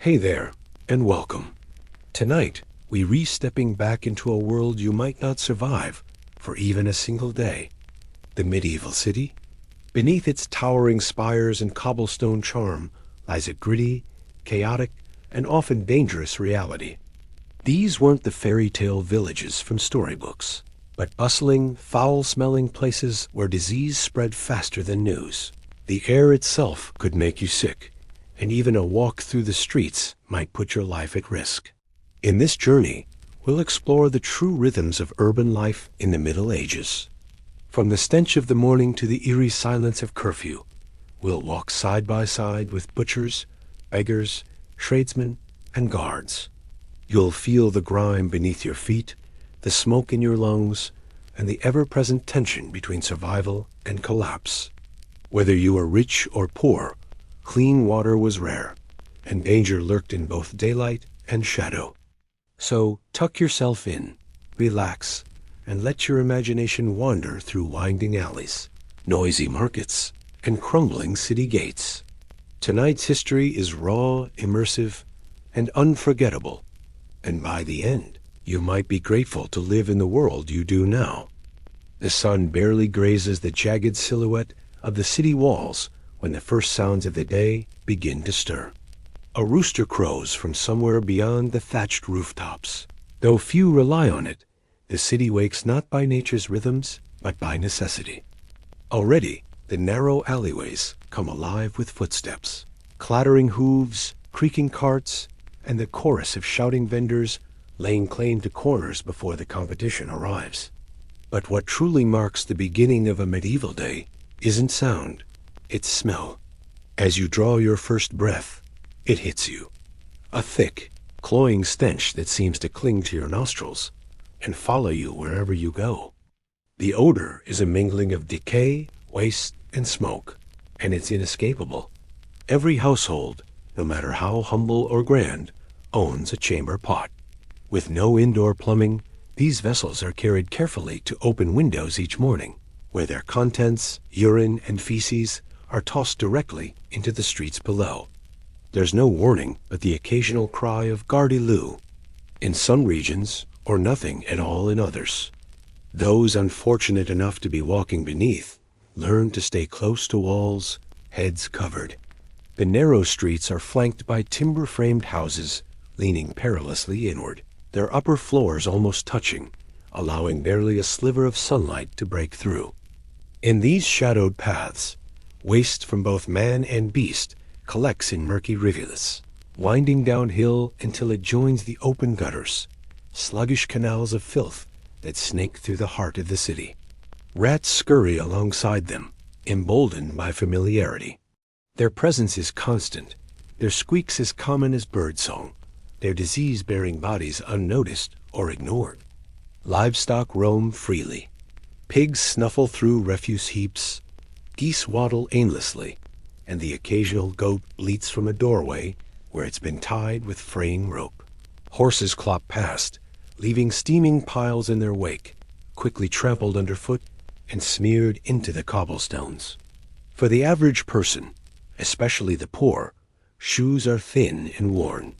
Hey there, and welcome. Tonight, we re-stepping back into a world you might not survive for even a single day. The medieval city. Beneath its towering spires and cobblestone charm lies a gritty, chaotic, and often dangerous reality. These weren't the fairy tale villages from storybooks, but bustling, foul-smelling places where disease spread faster than news. The air itself could make you sick, and even a walk through the streets might put your life at risk. In this journey, we'll explore the true rhythms of urban life in the Middle Ages. From the stench of the morning to the eerie silence of curfew, we'll walk side by side with butchers, beggars, tradesmen, and guards. You'll feel the grime beneath your feet, the smoke in your lungs, and the ever-present tension between survival and collapse. Whether you were rich or poor, clean water was rare, and danger lurked in both daylight and shadow. So tuck yourself in, relax, and let your imagination wander through winding alleys, noisy markets, and crumbling city gates. Tonight's history is raw, immersive, and unforgettable, and by the end, you might be grateful to live in the world you do now. The sun barely grazes the jagged silhouette of the city walls when the first sounds of the day begin to stir. A rooster crows from somewhere beyond the thatched rooftops. Though few rely on it, the city wakes not by nature's rhythms, but by necessity. Already, the narrow alleyways come alive with footsteps, clattering hooves, creaking carts, and the chorus of shouting vendors laying claim to corners before the competition arrives. But what truly marks the beginning of a medieval day isn't sound, it's smell. As you draw your first breath, it hits you. A thick, cloying stench that seems to cling to your nostrils and follow you wherever you go. The odor is a mingling of decay, waste, and smoke, and it's inescapable. Every household, no matter how humble or grand, owns a chamber pot. With no indoor plumbing, these vessels are carried carefully to open windows each morning, where their contents, urine, and feces are tossed directly into the streets below. There's no warning but the occasional cry of "Gardy-loo" in some regions, or nothing at all in others. Those unfortunate enough to be walking beneath learn to stay close to walls, heads covered. The narrow streets are flanked by timber-framed houses leaning perilously inward, their upper floors almost touching, allowing barely a sliver of sunlight to break through. In these shadowed paths, waste from both man and beast collects in murky rivulets, winding downhill until it joins the open gutters, sluggish canals of filth that snake through the heart of the city. Rats scurry alongside them, emboldened by familiarity. Their presence is constant, their squeaks as common as birdsong, their disease-bearing bodies unnoticed or ignored. Livestock roam freely. Pigs snuffle through refuse heaps, geese waddle aimlessly, and the occasional goat bleats from a doorway where it's been tied with fraying rope. Horses clop past, leaving steaming piles in their wake, quickly trampled underfoot and smeared into the cobblestones. For the average person, especially the poor, shoes are thin and worn.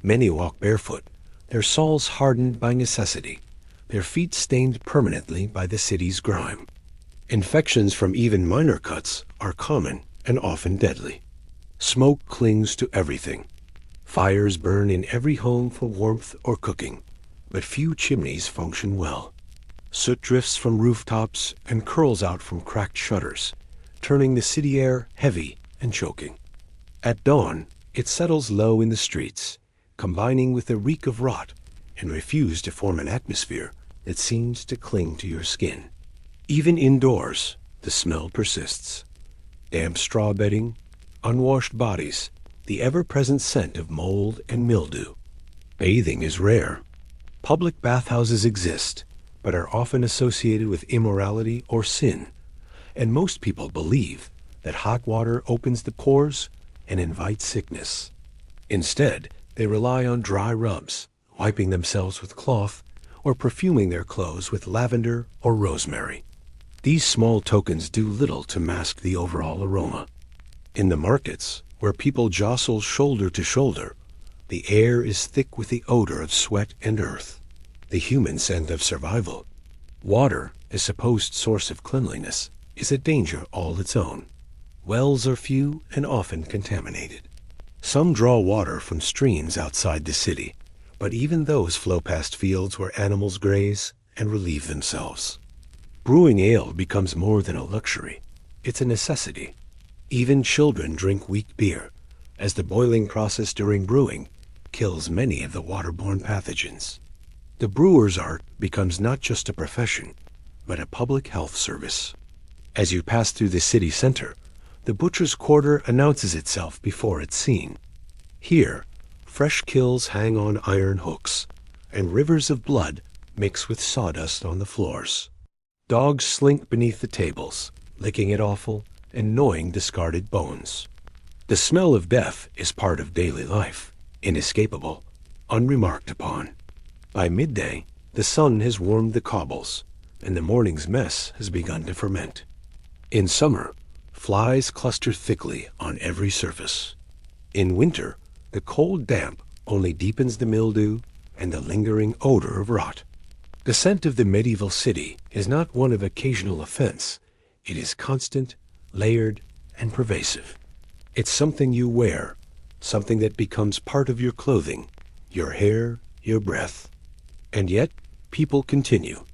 Many walk barefoot, their soles hardened by necessity, their feet stained permanently by the city's grime. Infections from even minor cuts are common and often deadly. Smoke clings to everything. Fires burn in every home for warmth or cooking, but few chimneys function well. Soot drifts from rooftops and curls out from cracked shutters, turning the city air heavy and choking. At dawn, it settles low in the streets, combining with the reek of rot, and refuse to form an atmosphere that seems to cling to your skin. Even indoors, the smell persists. Damp straw bedding, unwashed bodies, the ever-present scent of mold and mildew. Bathing is rare. Public bathhouses exist, but are often associated with immorality or sin, and most people believe that hot water opens the pores and invites sickness. Instead, they rely on dry rubs, wiping themselves with cloth, or perfuming their clothes with lavender or rosemary. These small tokens do little to mask the overall aroma. In the markets, where people jostle shoulder to shoulder, The air is thick with the odor of sweat and earth, the human scent of survival. Water, a supposed source of cleanliness, is a danger all its own. Wells are few and often contaminated. Some draw water from streams outside the city, but even those flow past fields where animals graze and relieve themselves. Brewing ale becomes more than a luxury. It's a necessity. Even children drink weak beer, as the boiling process during brewing kills many of the waterborne pathogens. The brewer's art becomes not just a profession, but a public health service. As you pass through the city center, the butcher's quarter announces itself before it's seen. Here, fresh kills hang on iron hooks, and rivers of blood mix with sawdust on the floors. Dogs slink beneath the tables, licking at offal and gnawing discarded bones. The smell of death is part of daily life, inescapable, unremarked upon. By midday, the sun has warmed the cobbles, and the morning's mess has begun to ferment. In summer, flies cluster thickly on every surface. In winter, the cold damp only deepens the mildew and the lingering odor of rot. The scent of the medieval city is not one of occasional offense. It is constant, layered, and pervasive. It's something you wear, something that becomes part of your clothing, your hair, your breath. And yet, people continue.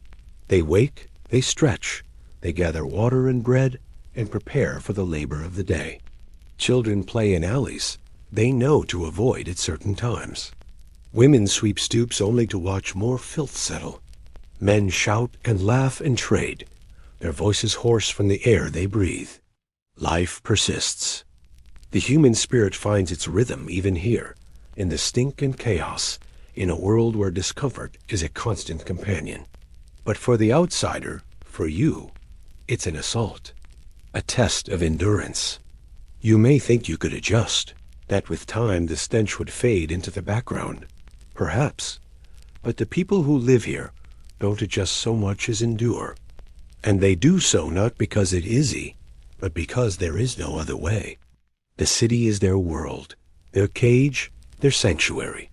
They wake, they stretch, they gather water and bread, and prepare for the labor of the day. Children play in alleys they know to avoid at certain times. Women sweep stoops only to watch more filth settle. Men shout and laugh and trade, their voices hoarse from the air they breathe. Life persists. The human spirit finds its rhythm even here, in the stink and chaos, in a world where discomfort is a constant companion. But for the outsider, for you, it's an assault, a test of endurance. You may think you could adjust, that with time the stench would fade into the background. Perhaps. But the people who live here don't adjust so much as endure. And they do so not because it is easy, but because there is no other way. The city is their world, their cage, their sanctuary.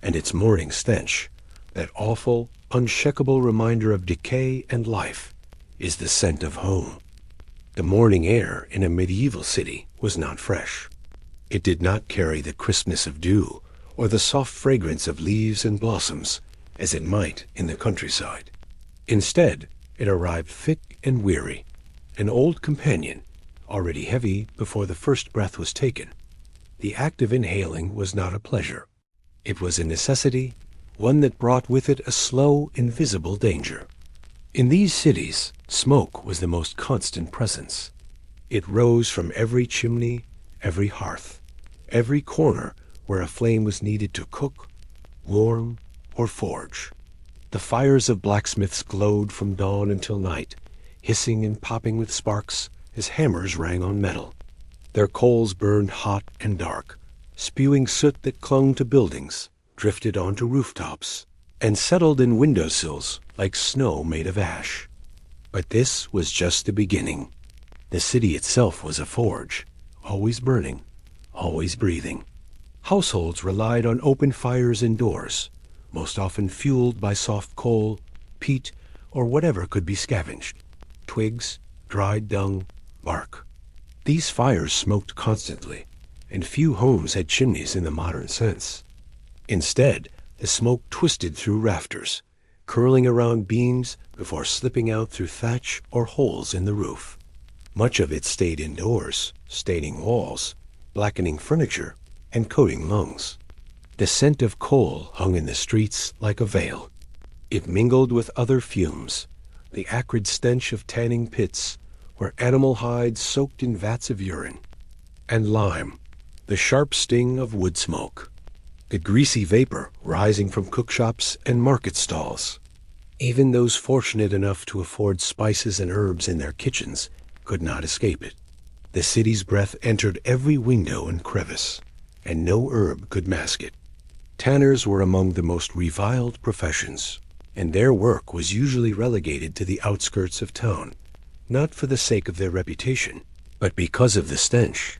And its morning stench, that awful, unshakable reminder of decay and life, is the scent of home. The morning air in a medieval city was not fresh. It did not carry the crispness of dew or the soft fragrance of leaves and blossoms as it might in the countryside. Instead, it arrived thick and weary, an old companion, already heavy before the first breath was taken. The act of inhaling was not a pleasure. It was a necessity, one that brought with it a slow, invisible danger. In these cities, smoke was the most constant presence. It rose from every chimney, every hearth, every corner where a flame was needed to cook, warm, or forge. The fires of blacksmiths glowed from dawn until night, hissing and popping with sparks as hammers rang on metal. Their coals burned hot and dark, spewing soot that clung to buildings, drifted onto rooftops, and settled in windowsills like snow made of ash. But this was just the beginning. The city itself was a forge, always burning, always breathing. Households relied on open fires indoors, most often fueled by soft coal, peat, or whatever could be scavenged, twigs, dried dung, bark. These fires smoked constantly, and few homes had chimneys in the modern sense. Instead, the smoke twisted through rafters, curling around beams before slipping out through thatch or holes in the roof. Much of it stayed indoors, staining walls, blackening furniture, and coating lungs. The scent of coal hung in the streets like a veil. It mingled with other fumes, the acrid stench of tanning pits where animal hides soaked in vats of urine, and lime, the sharp sting of wood smoke, the greasy vapor rising from cookshops and market stalls. Even those fortunate enough to afford spices and herbs in their kitchens could not escape it. The city's breath entered every window and crevice, and no herb could mask it. Tanners were among the most reviled professions, and their work was usually relegated to the outskirts of town, not for the sake of their reputation, but because of the stench.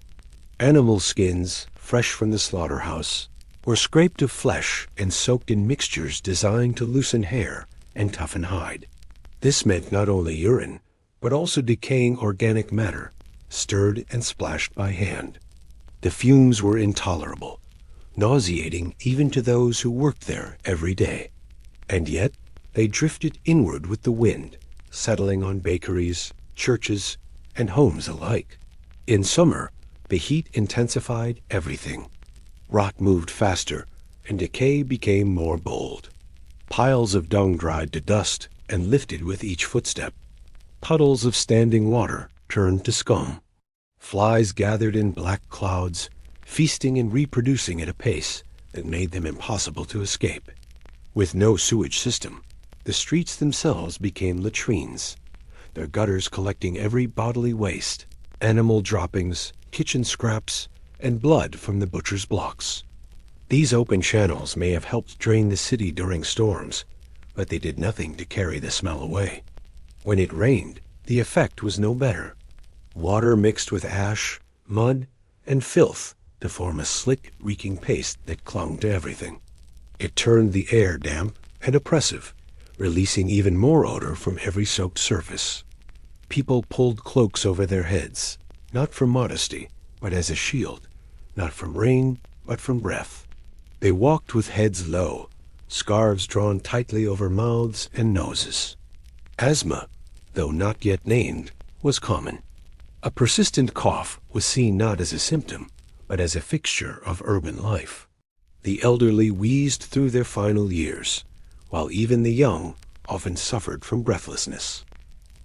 Animal skins, fresh from the slaughterhouse, were scraped of flesh and soaked in mixtures designed to loosen hair and toughen hide. This meant not only urine, but also decaying organic matter, stirred and splashed by hand. The fumes were intolerable, nauseating even to those who worked there every day. And yet, they drifted inward with the wind, settling on bakeries, churches, and homes alike. In summer, the heat intensified everything. Rot moved faster, and decay became more bold. Piles of dung dried to dust and lifted with each footstep. Puddles of standing water turned to scum. Flies gathered in black clouds, feasting and reproducing at a pace that made them impossible to escape. With no sewage system, the streets themselves became latrines, their gutters collecting every bodily waste, animal droppings, kitchen scraps, and blood from the butcher's blocks. These open channels may have helped drain the city during storms, but they did nothing to carry the smell away. When it rained, the effect was no better. Water mixed with ash, mud, and filth to form a slick, reeking paste that clung to everything. It turned the air damp and oppressive, releasing even more odor from every soaked surface. People pulled cloaks over their heads, not from modesty, but as a shield, not from rain, but from breath. They walked with heads low, scarves drawn tightly over mouths and noses. Asthma, though not yet named, was common. A persistent cough was seen not as a symptom, but as a fixture of urban life. The elderly wheezed through their final years, while even the young often suffered from breathlessness.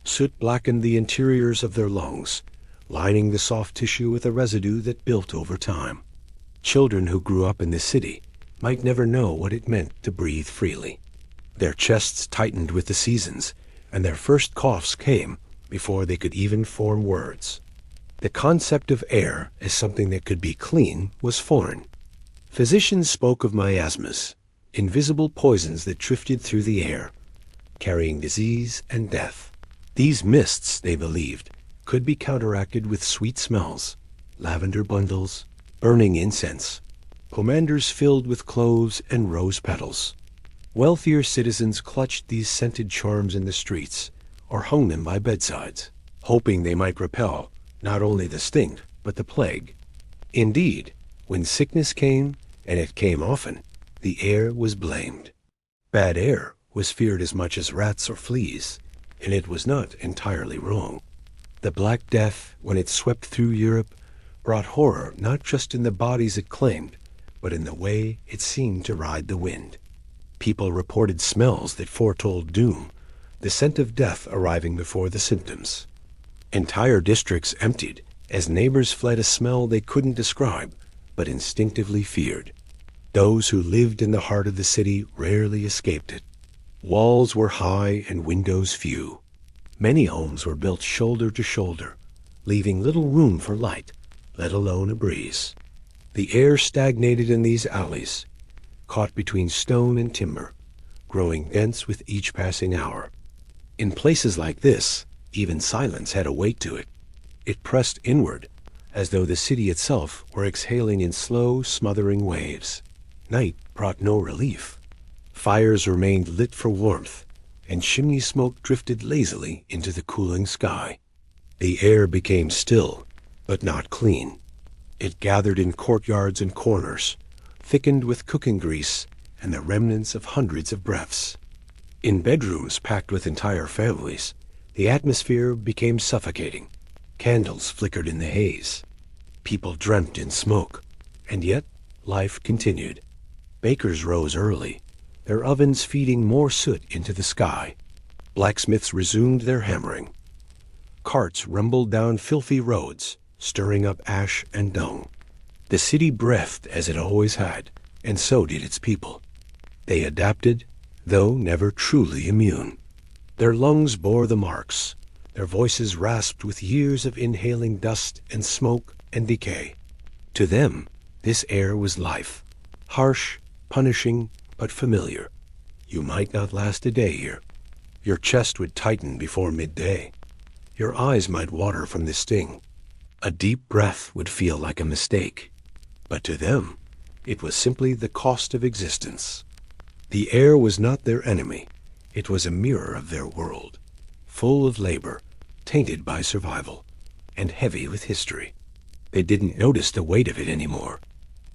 Soot blackened the interiors of their lungs, lining the soft tissue with a residue that built over time. Children who grew up in the city might never know what it meant to breathe freely. Their chests tightened with the seasons, and their first coughs came before they could even form words. The concept of air as something that could be clean was foreign. Physicians spoke of miasmas, invisible poisons that drifted through the air, carrying disease and death. These mists, they believed, could be counteracted with sweet smells, lavender bundles, burning incense, pomanders filled with cloves and rose petals. Wealthier citizens clutched these scented charms in the streets or hung them by bedsides, hoping they might repel not only the stink, but the plague. Indeed, when sickness came, and it came often, the air was blamed. Bad air was feared as much as rats or fleas, and it was not entirely wrong. The Black Death, when it swept through Europe, brought horror not just in the bodies it claimed, but in the way it seemed to ride the wind. People reported smells that foretold doom, the scent of death arriving before the symptoms. Entire districts emptied as neighbors fled a smell they couldn't describe, but instinctively feared. Those who lived in the heart of the city rarely escaped it. Walls were high and windows few. Many homes were built shoulder to shoulder, leaving little room for light, let alone a breeze. The air stagnated in these alleys, caught between stone and timber, growing dense with each passing hour. In places like this, even silence had a weight to it. It pressed inward, as though the city itself were exhaling in slow, smothering waves. Night brought no relief. Fires remained lit for warmth, and chimney smoke drifted lazily into the cooling sky. The air became still, but not clean. It gathered in courtyards and corners, thickened with cooking grease and the remnants of hundreds of breaths. In bedrooms packed with entire families, the atmosphere became suffocating. Candles flickered in the haze. People dreamt in smoke, and yet life continued. Bakers rose early, their ovens feeding more soot into the sky. Blacksmiths resumed their hammering. Carts rumbled down filthy roads, stirring up ash and dung. The city breathed as it always had, and so did its people. They adapted, though never truly immune. Their lungs bore the marks, their voices rasped with years of inhaling dust and smoke and decay. To them, this air was life, harsh, punishing, but familiar. You might not last a day here. Your chest would tighten before midday. Your eyes might water from the sting. A deep breath would feel like a mistake. But to them, It was simply the cost of existence. The air was not their enemy. It was a mirror of their world, full of labor, tainted by survival, and heavy with history. They didn't notice the weight of it anymore.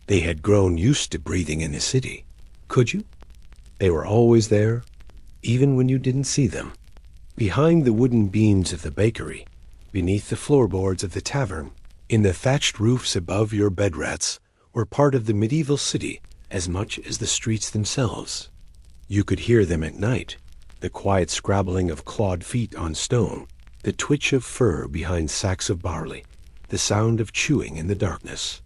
They had grown used to breathing in the city. Could you? They were always there, even when you didn't see them. Behind the wooden beams of the bakery, beneath the floorboards of the tavern, in the thatched roofs above your bed rats, were part of the medieval city as much as the streets themselves. You could hear them at night, the quiet scrabbling of clawed feet on stone, the twitch of fur behind sacks of barley, the sound of chewing in the darkness.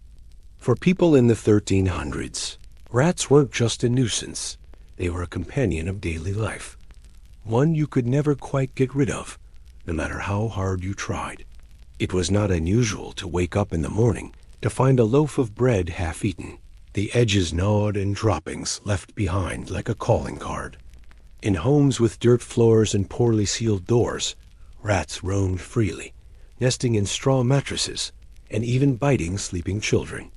For people in the 1300s, rats weren't just a nuisance. They were a companion of daily life, one you could never quite get rid of, no matter how hard you tried. It was not unusual to wake up in the morning to find a loaf of bread half-eaten, the edges gnawed and droppings left behind like a calling card. In homes with dirt floors and poorly sealed doors, rats roamed freely, nesting in straw mattresses and even biting sleeping children.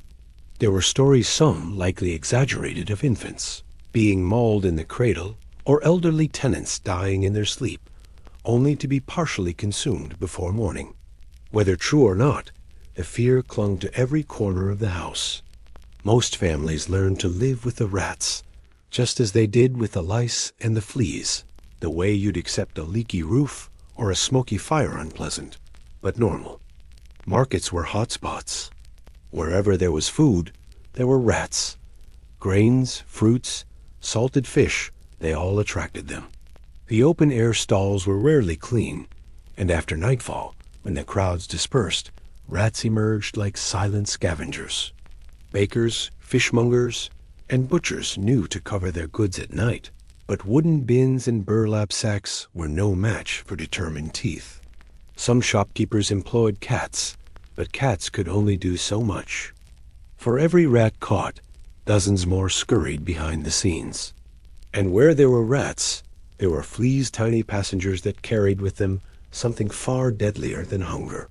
There were stories, some likely exaggerated, of infants being mauled in the cradle or elderly tenants dying in their sleep, only to be partially consumed before morning. Whether true or not, the fear clung to every corner of the house. Most families learned to live with the rats, just as they did with the lice and the fleas, the way you'd accept a leaky roof or a smoky fire unpleasant, but normal. Markets were hotspots. Wherever there was food, there were rats. Grains, fruits, salted fish, they all attracted them. The open-air stalls were rarely clean, and after nightfall, when the crowds dispersed, rats emerged like silent scavengers. Bakers, fishmongers, and butchers knew to cover their goods at night, but wooden bins and burlap sacks were no match for determined teeth. Some shopkeepers employed cats, but cats could only do so much. For every rat caught, dozens more scurried behind the scenes. And where there were rats, there were fleas, tiny passengers that carried with them something far deadlier than hunger.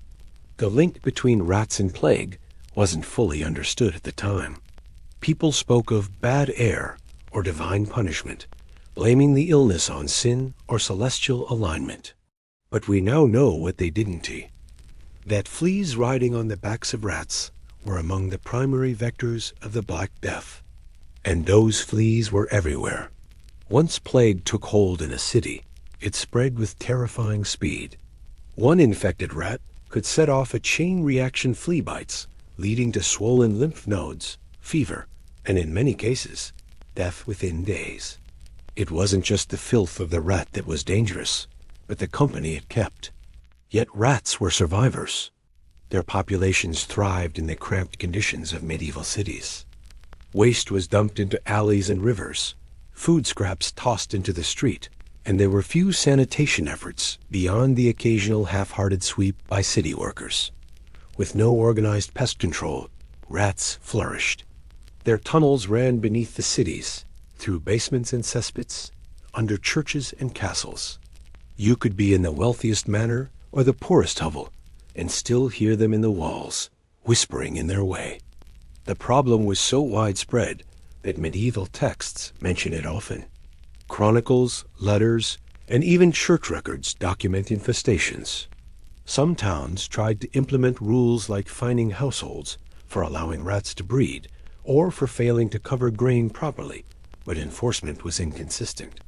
The link between rats and plague wasn't fully understood at the time. People spoke of bad air or divine punishment, blaming the illness on sin or celestial alignment. But we now know what they didn't. That fleas riding on the backs of rats were among the primary vectors of the Black Death. And those fleas were everywhere. Once plague took hold in a city, it spread with terrifying speed. One infected rat could set off a chain reaction flea bites, leading to swollen lymph nodes, fever, and in many cases, death within days. It wasn't just the filth of the rat that was dangerous, but the company it kept. Yet rats were survivors. Their populations thrived in the cramped conditions of medieval cities. Waste was dumped into alleys and rivers, food scraps tossed into the street, and there were few sanitation efforts beyond the occasional half-hearted sweep by city workers. With no organized pest control, rats flourished. Their tunnels ran beneath the cities, through basements and cesspits, under churches and castles. You could be in the wealthiest manor or the poorest hovel, and still hear them in the walls, whispering in their way. The problem was so widespread that medieval texts mention it often. Chronicles, letters, and even church records document infestations. Some towns tried to implement rules like fining households for allowing rats to breed, or for failing to cover grain properly, but enforcement was inconsistent.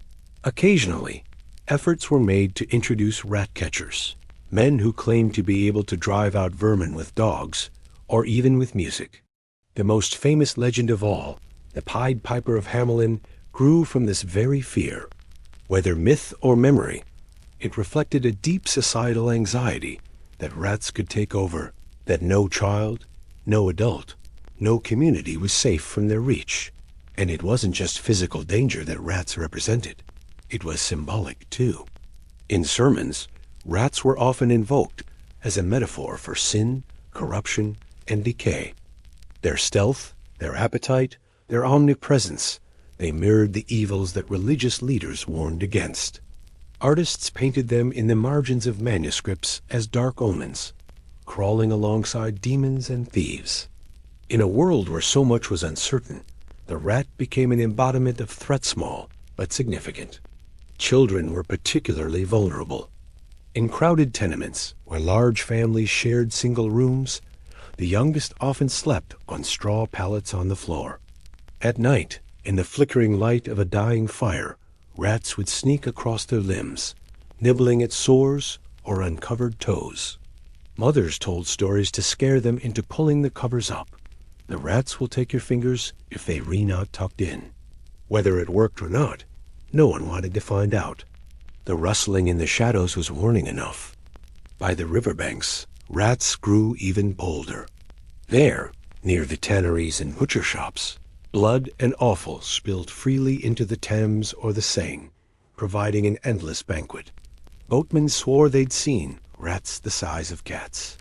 Occasionally, efforts were made to introduce rat catchers, men who claimed to be able to drive out vermin with dogs, or even with music. The most famous legend of all, the Pied Piper of Hamelin, grew from this very fear. Whether myth or memory, it reflected a deep societal anxiety that rats could take over, that no child, no adult, no community was safe from their reach. And it wasn't just physical danger that rats represented. It was symbolic, too. In sermons, rats were often invoked as a metaphor for sin, corruption, and decay. Their stealth, their appetite, their omnipresence, they mirrored the evils that religious leaders warned against. Artists painted them in the margins of manuscripts as dark omens, crawling alongside demons and thieves. In a world where so much was uncertain, the rat became an embodiment of threat small but significant. Children were particularly vulnerable. In crowded tenements, where large families shared single rooms, the youngest often slept on straw pallets on the floor. At night, in the flickering light of a dying fire, rats would sneak across their limbs, nibbling at sores or uncovered toes. Mothers told stories to scare them into pulling the covers up. The rats will take your fingers if they re not tucked in. Whether it worked or not, no one wanted to find out. The rustling in the shadows was warning enough. By the riverbanks, rats grew even bolder. There, near the tanneries and butcher shops, blood and offal spilled freely into the Thames or the Seine, providing an endless banquet. Boatmen swore they'd seen rats the size of cats.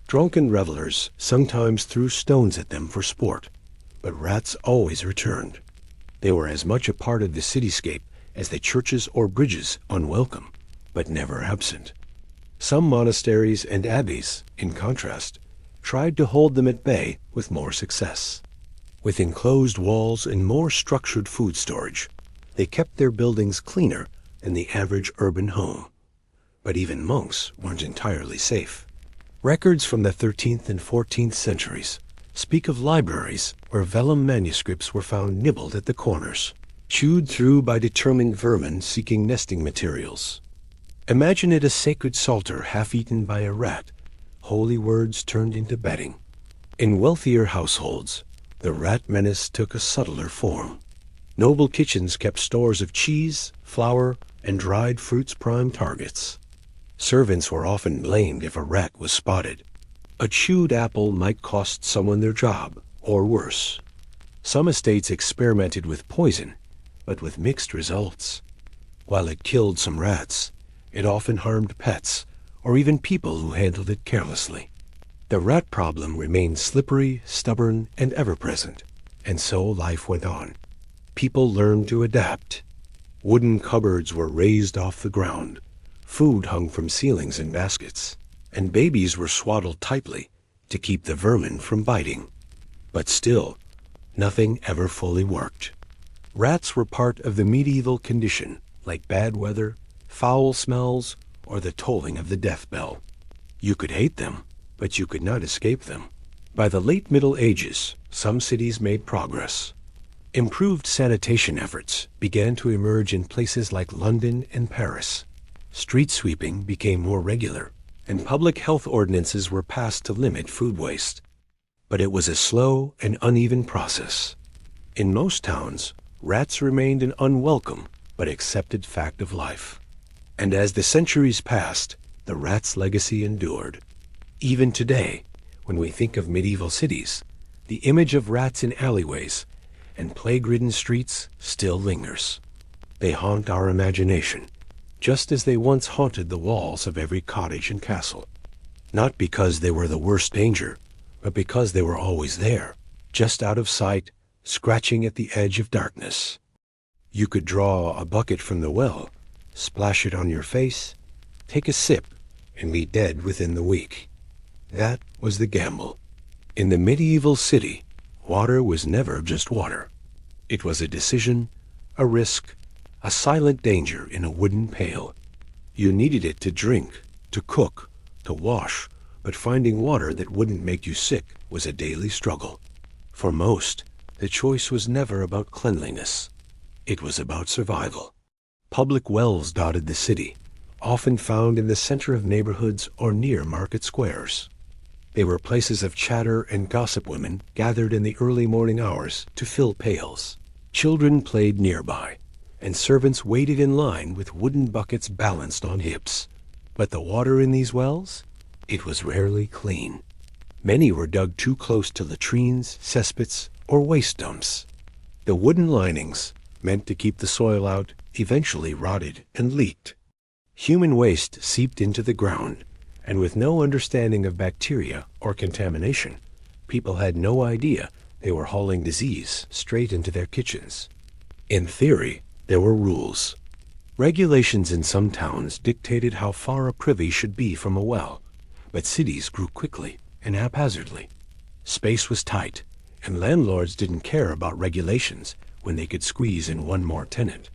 Drunken revelers sometimes threw stones at them for sport, but rats always returned. They were as much a part of the cityscape as the churches or bridges, unwelcome, but never absent. Some monasteries and abbeys, in contrast, tried to hold them at bay with more success. With enclosed walls and more structured food storage, they kept their buildings cleaner than the average urban home. But even monks weren't entirely safe. Records from the 13th and 14th centuries speak of libraries where vellum manuscripts were found nibbled at the corners, chewed through by determined vermin seeking nesting materials. Imagine it a sacred psalter half-eaten by a rat, holy words turned into bedding. In wealthier households, the rat menace took a subtler form. Noble kitchens kept stores of cheese, flour, and dried fruits prime targets. Servants were often blamed if a rat was spotted. A chewed apple might cost someone their job, or worse. Some estates experimented with poison, but with mixed results. While it killed some rats, it often harmed pets, or even people who handled it carelessly. The rat problem remained slippery, stubborn, and ever-present, and so life went on. People learned to adapt. Wooden cupboards were raised off the ground. Food hung from ceilings in baskets, and babies were swaddled tightly to keep the vermin from biting. But still, nothing ever fully worked. Rats were part of the medieval condition, like bad weather, foul smells, or the tolling of the death bell. You could hate them, but you could not escape them. By the late Middle Ages, some cities made progress. Improved sanitation efforts began to emerge in places like London and Paris. Street sweeping became more regular, and public health ordinances were passed to limit food waste. But it was a slow and uneven process. In most towns, rats remained an unwelcome but accepted fact of life. And as the centuries passed, the rat's legacy endured. Even today, when we think of medieval cities, the image of rats in alleyways and plague-ridden streets still lingers. They haunt our imagination, just as they once haunted the walls of every cottage and castle. Not because they were the worst danger, but because they were always there, just out of sight, scratching at the edge of darkness. You could draw a bucket from the well, splash it on your face, take a sip, and be dead within the week. That was the gamble. In the medieval city, water was never just water. It was a decision, a risk, a silent danger in a wooden pail. You needed it to drink, to cook, to wash, but finding water that wouldn't make you sick was a daily struggle. For most, the choice was never about cleanliness. It was about survival. Public wells dotted the city, often found in the center of neighborhoods or near market squares. They were places of chatter and gossip. Women gathered in the early morning hours to fill pails. Children played nearby, and servants waited in line with wooden buckets balanced on hips. But the water in these wells? It was rarely clean. Many were dug too close to latrines, cesspits, or waste dumps. The wooden linings, meant to keep the soil out, eventually rotted and leaked. Human waste seeped into the ground, and with no understanding of bacteria or contamination, people had no idea they were hauling disease straight into their kitchens. In theory, there were rules. Regulations in some towns dictated how far a privy should be from a well, but cities grew quickly and haphazardly. Space was tight, and landlords didn't care about regulations when they could squeeze in one more tenant.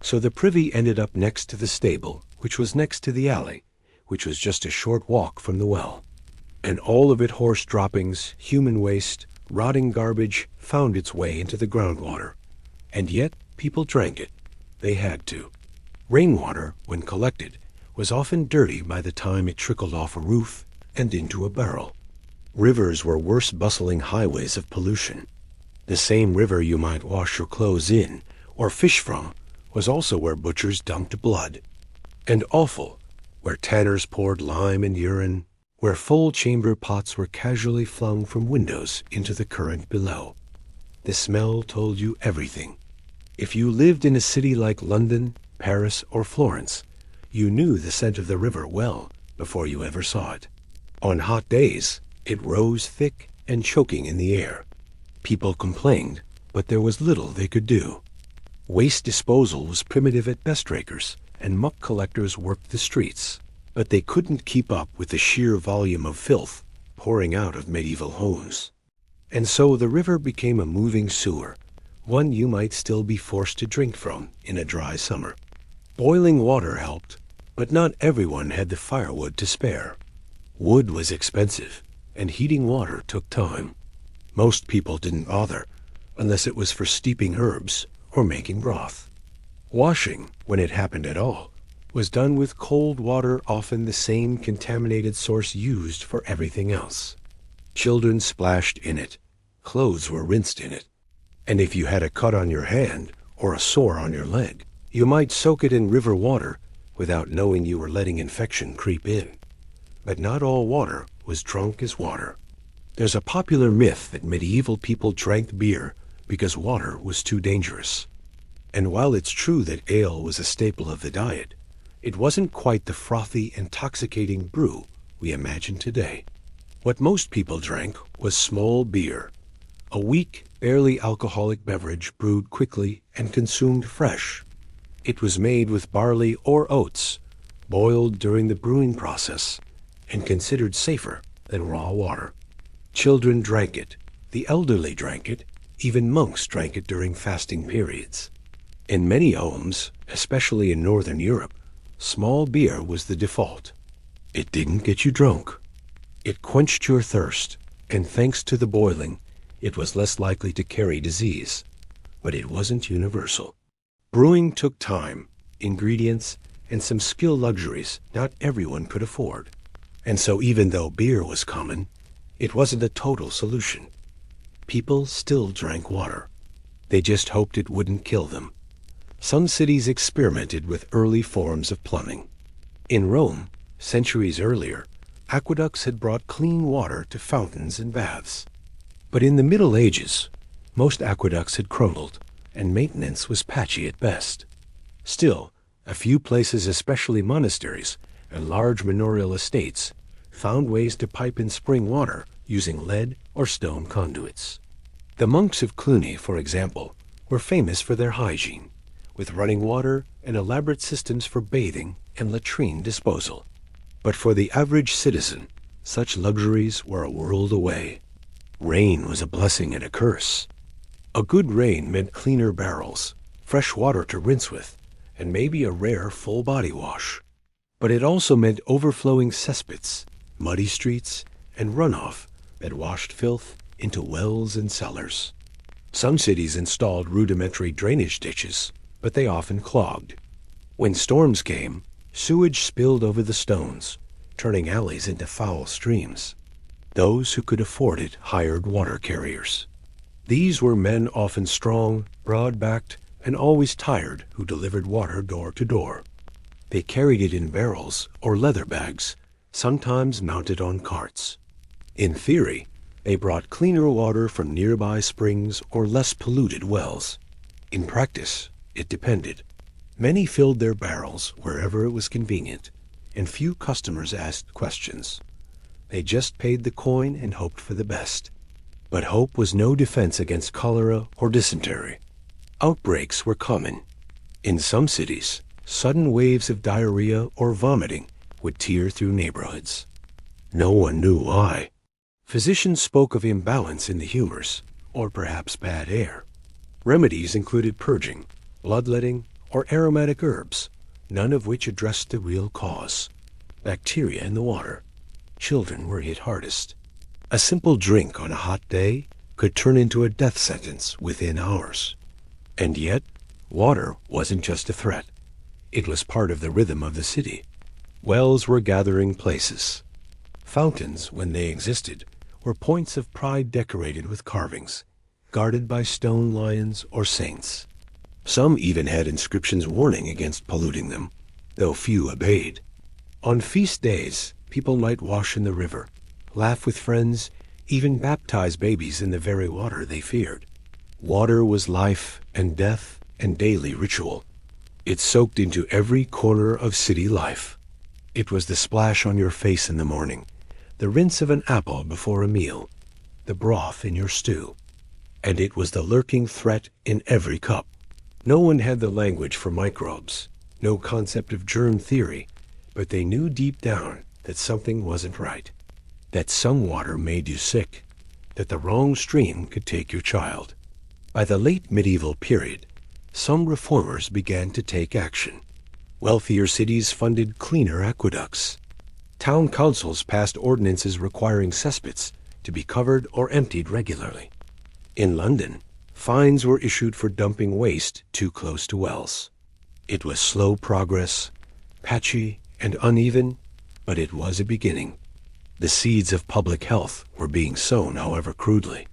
So the privy ended up next to the stable, which was next to the alley, which was just a short walk from the well. And all of it horse droppings, human waste, rotting garbage found its way into the groundwater. And yet people drank it. They had to. Rainwater, when collected, was often dirty by the time it trickled off a roof and into a barrel. Rivers were worse bustling highways of pollution. The same river you might wash your clothes in or fish from was also where butchers dumped blood. And offal, where tanners poured lime and urine, where full chamber pots were casually flung from windows into the current below. The smell told you everything. If you lived in a city like London, Paris, or Florence, you knew the scent of the river well before you ever saw it. On hot days, it rose thick and choking in the air. People complained, but there was little they could do. Waste disposal was primitive at best rakers, and muck collectors worked the streets, but they couldn't keep up with the sheer volume of filth pouring out of medieval homes. And so the river became a moving sewer, one you might still be forced to drink from in a dry summer. Boiling water helped, but not everyone had the firewood to spare. Wood was expensive, and heating water took time. Most people didn't bother, unless it was for steeping herbs or making broth. Washing, when it happened at all, was done with cold water, often the same contaminated source used for everything else. Children splashed in it. Clothes were rinsed in it. And if you had a cut on your hand or a sore on your leg, you might soak it in river water without knowing you were letting infection creep in. But not all water was drunk as water. There's a popular myth that medieval people drank beer because water was too dangerous. And while it's true that ale was a staple of the diet, it wasn't quite the frothy, intoxicating brew we imagine today. What most people drank was small beer, a weak, barely alcoholic beverage brewed quickly and consumed fresh. It was made with barley or oats, boiled during the brewing process, and considered safer than raw water. Children drank it, the elderly drank it, even monks drank it during fasting periods. In many homes, especially in Northern Europe, small beer was the default. It didn't get you drunk. It quenched your thirst, and thanks to the boiling, it was less likely to carry disease. But it wasn't universal. Brewing took time, ingredients, and some skill luxuries not everyone could afford. And so even though beer was common, it wasn't a total solution. People still drank water. They just hoped it wouldn't kill them. Some cities experimented with early forms of plumbing. In Rome, centuries earlier, aqueducts had brought clean water to fountains and baths. But in the Middle Ages, most aqueducts had crumbled, and maintenance was patchy at best. Still, a few places, especially monasteries and large manorial estates, found ways to pipe in spring water using lead or stone conduits. The monks of Cluny, for example, were famous for their hygiene, with running water and elaborate systems for bathing and latrine disposal. But for the average citizen, such luxuries were a world away. Rain was a blessing and a curse. A good rain meant cleaner barrels, fresh water to rinse with, and maybe a rare full body wash. But it also meant overflowing cesspits, muddy streets, and runoff that washed filth into wells and cellars. Some cities installed rudimentary drainage ditches, but they often clogged. When storms came, sewage spilled over the stones, turning alleys into foul streams. Those who could afford it hired water carriers. These were men often strong, broad-backed, and always tired who delivered water door to door. They carried it in barrels or leather bags, sometimes mounted on carts. In theory, they brought cleaner water from nearby springs or less polluted wells. In practice, it depended. Many filled their barrels wherever it was convenient, and few customers asked questions. They just paid the coin and hoped for the best. But hope was no defense against cholera or dysentery. Outbreaks were common. In some cities, sudden waves of diarrhea or vomiting would tear through neighborhoods. No one knew why. Physicians spoke of imbalance in the humors, or perhaps bad air. Remedies included purging, bloodletting, or aromatic herbs, none of which addressed the real cause: bacteria in the water. Children were hit hardest. A simple drink on a hot day could turn into a death sentence within hours. And yet, water wasn't just a threat. It was part of the rhythm of the city. Wells were gathering places. Fountains, when they existed, were points of pride decorated with carvings, guarded by stone lions or saints. Some even had inscriptions warning against polluting them, though few obeyed. On feast days, people might wash in the river, laugh with friends, even baptize babies in the very water they feared. Water was life and death and daily ritual. It soaked into every corner of city life. It was the splash on your face in the morning, the rinse of an apple before a meal, the broth in your stew. And it was the lurking threat in every cup. No one had the language for microbes, no concept of germ theory, but they knew deep down that something wasn't right, that some water made you sick, that the wrong stream could take your child. By the late medieval period, some reformers began to take action. Wealthier cities funded cleaner aqueducts. Town councils passed ordinances requiring cesspits to be covered or emptied regularly. In London, fines were issued for dumping waste too close to wells. It was slow progress, patchy and uneven, but it was a beginning. The seeds of public health were being sown, however crudely.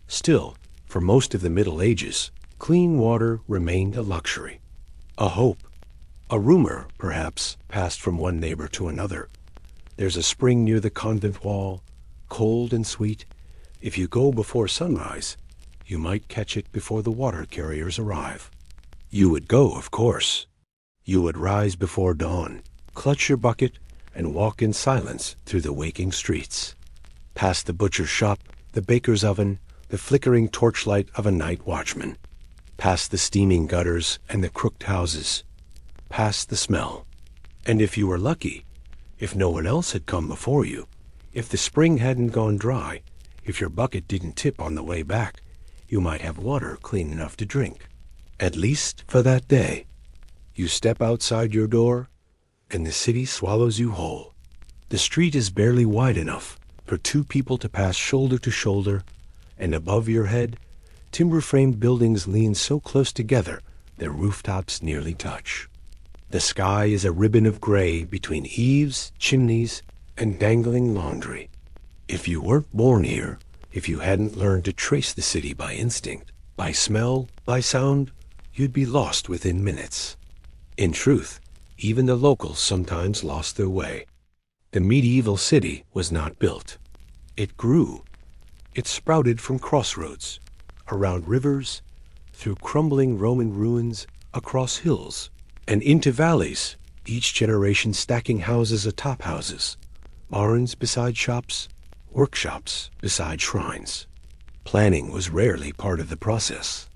Still, for most of the Middle Ages, clean water remained a luxury, a hope. A rumor, perhaps, passed from one neighbor to another. There's a spring near the convent wall, cold and sweet. If you go before sunrise, you might catch it before the water carriers arrive. You would go, of course. You would rise before dawn, clutch your bucket, and walk in silence through the waking streets. Past the butcher's shop, the baker's oven, the flickering torchlight of a night watchman. Past the steaming gutters and the crooked houses. Past the smell. And if you were lucky, if no one else had come before you, if the spring hadn't gone dry, if your bucket didn't tip on the way back, you might have water clean enough to drink, at least for that day. You step outside your door, and the city swallows you whole. The street is barely wide enough for two people to pass shoulder to shoulder, and above your head, timber-framed buildings lean so close together their rooftops nearly touch. The sky is a ribbon of gray between eaves, chimneys, and dangling laundry. If you weren't born here, if you hadn't learned to trace the city by instinct, by smell, by sound, you'd be lost within minutes. In truth, even the locals sometimes lost their way. The medieval city was not built. It grew. It sprouted from crossroads, around rivers, through crumbling Roman ruins, across hills, and into valleys, each generation stacking houses atop houses, barns beside shops, workshops beside shrines. Planning was rarely part of the process.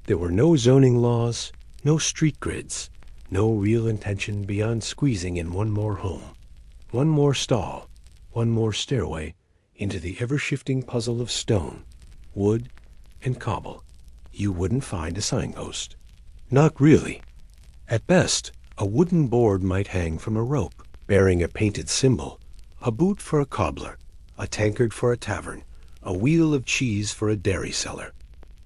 There were no zoning laws, no street grids, no real intention beyond squeezing in one more home, one more stall, one more stairway into the ever-shifting puzzle of stone, wood, and cobble. You wouldn't find a signpost. Not really. At best, a wooden board might hang from a rope, bearing a painted symbol, a boot for a cobbler, a tankard for a tavern, a wheel of cheese for a dairy seller.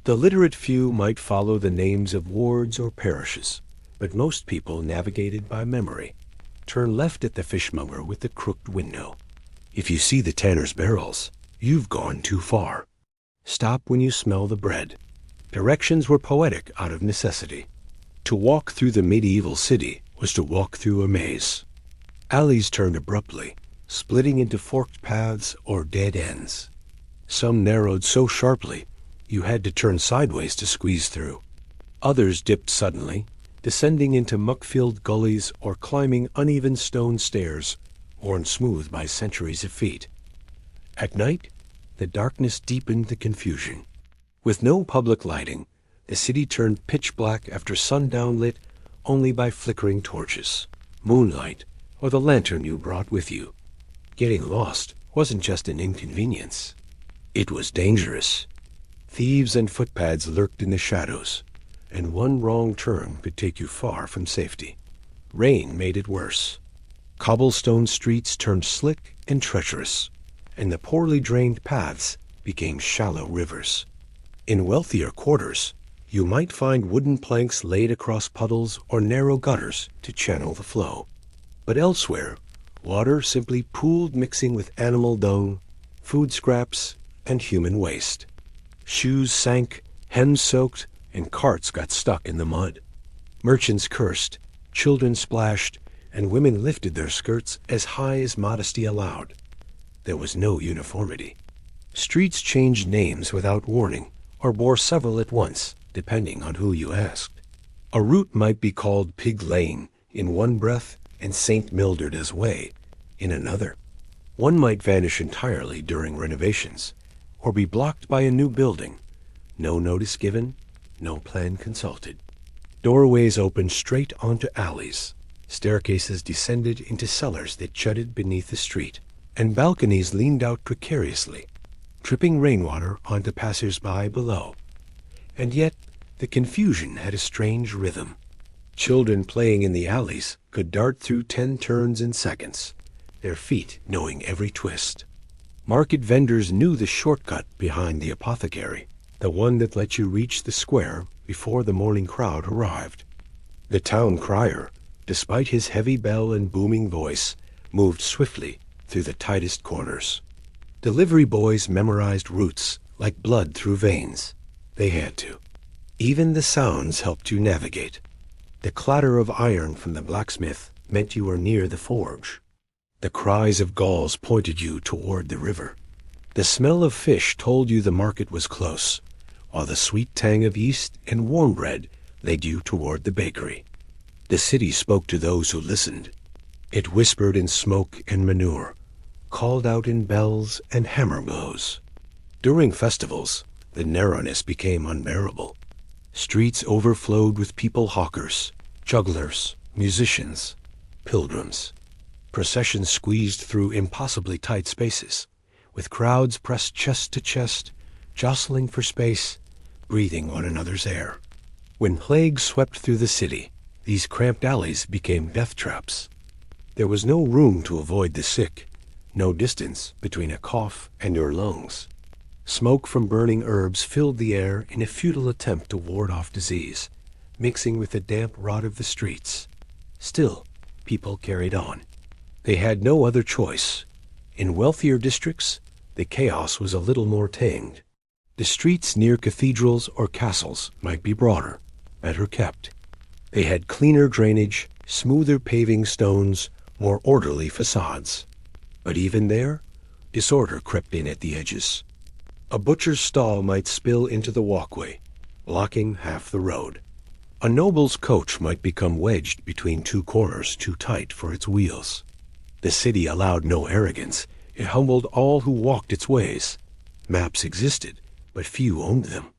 The literate few might follow the names of wards or parishes, but most people navigated by memory. Turn left at the fishmonger with the crooked window. If you see the tanner's barrels, you've gone too far. Stop when you smell the bread. Directions were poetic out of necessity. To walk through the medieval city was to walk through a maze. Alleys turned abruptly, splitting into forked paths or dead ends. Some narrowed so sharply you had to turn sideways to squeeze through. Others dipped suddenly, descending into muck-filled gullies or climbing uneven stone stairs worn smooth by centuries of feet. At night, the darkness deepened the confusion. With no public lighting, the city turned pitch black after sundown, lit only by flickering torches, moonlight, or the lantern you brought with you. Getting lost wasn't just an inconvenience. It was dangerous. Thieves and footpads lurked in the shadows, and one wrong turn could take you far from safety. Rain made it worse. Cobblestone streets turned slick and treacherous, and the poorly drained paths became shallow rivers. In wealthier quarters, you might find wooden planks laid across puddles or narrow gutters to channel the flow. But elsewhere, water simply pooled, mixing with animal dung, food scraps, and human waste. Shoes sank, hens soaked, and carts got stuck in the mud. Merchants cursed, children splashed, and women lifted their skirts as high as modesty allowed. There was no uniformity. Streets changed names without warning, or bore several at once, depending on who you asked. A route might be called Pig Lane in one breath and St. Mildred's Way in another. One might vanish entirely during renovations, or be blocked by a new building. No notice given, no plan consulted. Doorways opened straight onto alleys. Staircases descended into cellars that jutted beneath the street, and balconies leaned out precariously, dripping rainwater onto passers-by below. And yet, the confusion had a strange rhythm. Children playing in the alleys could dart through 10 turns in seconds, their feet knowing every twist. Market vendors knew the shortcut behind the apothecary, the one that let you reach the square before the morning crowd arrived. The town crier, despite his heavy bell and booming voice, moved swiftly through the tightest corners. Delivery boys memorized routes like blood through veins. They had to. Even the sounds helped you navigate. The clatter of iron from the blacksmith meant you were near the forge. The cries of gulls pointed you toward the river. The smell of fish told you the market was close, while the sweet tang of yeast and warm bread led you toward the bakery. The city spoke to those who listened. It whispered in smoke and manure, called out in bells and hammer blows. During festivals, the narrowness became unbearable. Streets overflowed with people hawkers, jugglers, musicians, pilgrims. Processions squeezed through impossibly tight spaces, with crowds pressed chest to chest, jostling for space, breathing one another's air. When plague swept through the city, these cramped alleys became death traps. There was no room to avoid the sick, no distance between a cough and your lungs. Smoke from burning herbs filled the air in a futile attempt to ward off disease, mixing with the damp rot of the streets. Still, people carried on. They had no other choice. In wealthier districts, the chaos was a little more tamed. The streets near cathedrals or castles might be broader, better kept. They had cleaner drainage, smoother paving stones, more orderly facades. But even there, disorder crept in at the edges. A butcher's stall might spill into the walkway, blocking half the road. A noble's coach might become wedged between 2 corners too tight for its wheels. The city allowed no arrogance. It humbled all who walked its ways. Maps existed, but few owned them.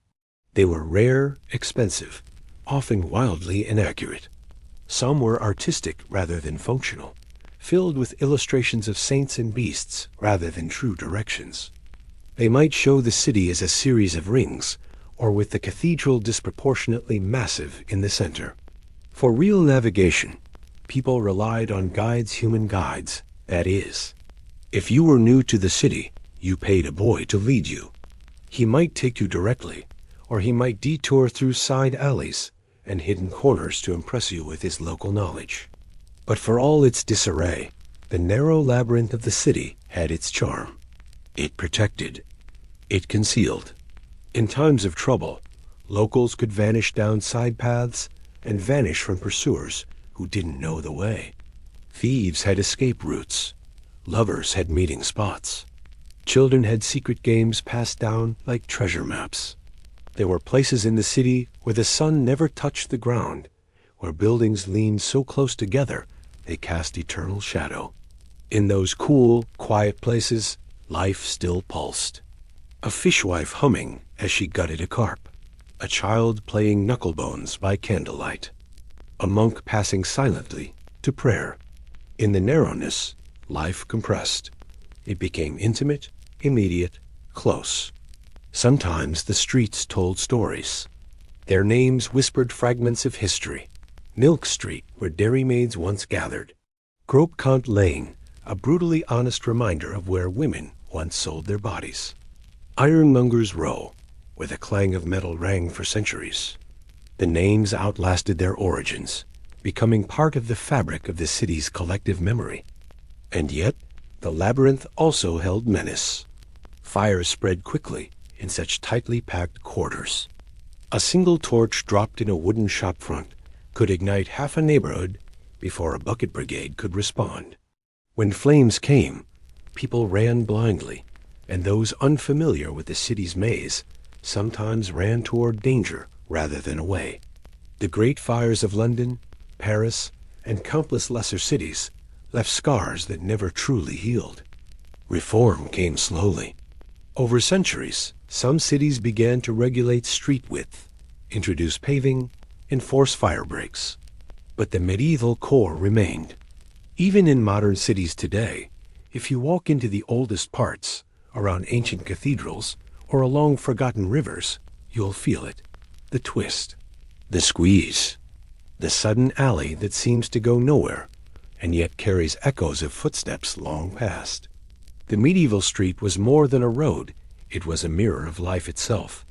They were rare, expensive, often wildly inaccurate. Some were artistic rather than functional, filled with illustrations of saints and beasts rather than true directions. They might show the city as a series of rings, or with the cathedral disproportionately massive in the center. For real navigation, people relied on human guides, that is. If you were new to the city, you paid a boy to lead you. He might take you directly, or he might detour through side alleys and hidden corners to impress you with his local knowledge. But for all its disarray, the narrow labyrinth of the city had its charm. It protected. It concealed. In times of trouble, locals could vanish down side paths and vanish from pursuers who didn't know the way. Thieves had escape routes. Lovers had meeting spots. Children had secret games passed down like treasure maps. There were places in the city where the sun never touched the ground, where buildings leaned so close together they cast eternal shadow. In those cool, quiet places, life still pulsed. A fishwife humming as she gutted a carp. A child playing knucklebones by candlelight. A monk passing silently to prayer. In the narrowness, life compressed. It became intimate, immediate, close. Sometimes the streets told stories. Their names whispered fragments of history. Milk Street, where dairymaids once gathered. Gropekant Lane, a brutally honest reminder of where women once sold their bodies. Ironmonger's Row, where the clang of metal rang for centuries. The names outlasted their origins, becoming part of the fabric of the city's collective memory. And yet, the labyrinth also held menace. Fires spread quickly in such tightly packed quarters. A single torch dropped in a wooden shopfront could ignite half a neighborhood before a bucket brigade could respond. When flames came, people ran blindly, and those unfamiliar with the city's maze sometimes ran toward danger rather than away. The great fires of London, Paris, and countless lesser cities left scars that never truly healed. Reform came slowly. Over centuries, some cities began to regulate street width, introduce paving, enforce fire breaks. But the medieval core remained. Even in modern cities today, if you walk into the oldest parts, around ancient cathedrals, or along forgotten rivers, you'll feel it. The twist, the squeeze, the sudden alley that seems to go nowhere, and yet carries echoes of footsteps long past. The medieval street was more than a road. It was a mirror of life itself.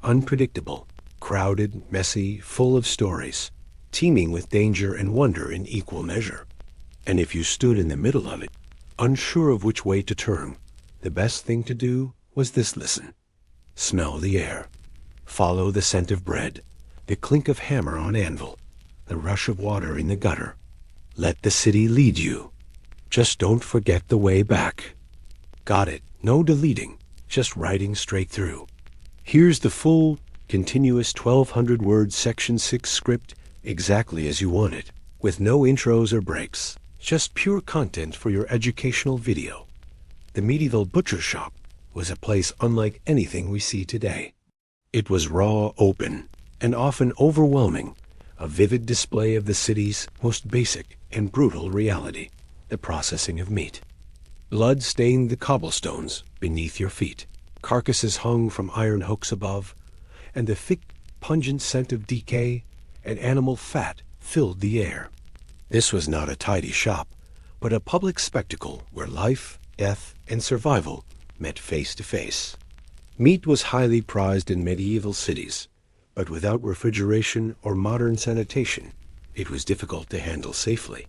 Unpredictable, crowded, messy, full of stories, teeming with danger and wonder in equal measure. And if you stood in the middle of it, unsure of which way to turn, the best thing to do was this: listen. Smell the air. Follow the scent of bread, the clink of hammer on anvil, the rush of water in the gutter. Let the city lead you. Just don't forget the way back. Got it. No deleting, just writing straight through. Here's the full, continuous 1,200-word Section 6 script exactly as you want it, with no intros or breaks, just pure content for your educational video. The medieval butcher shop was a place unlike anything we see today. It was raw, open, and often overwhelming, a vivid display of the city's most basic and brutal reality, the processing of meat. Blood stained the cobblestones beneath your feet. Carcasses hung from iron hooks above, and the thick, pungent scent of decay and animal fat filled the air. This was not a tidy shop, but a public spectacle where life, death, and survival met face to face. Meat was highly prized in medieval cities, but without refrigeration or modern sanitation, it was difficult to handle safely.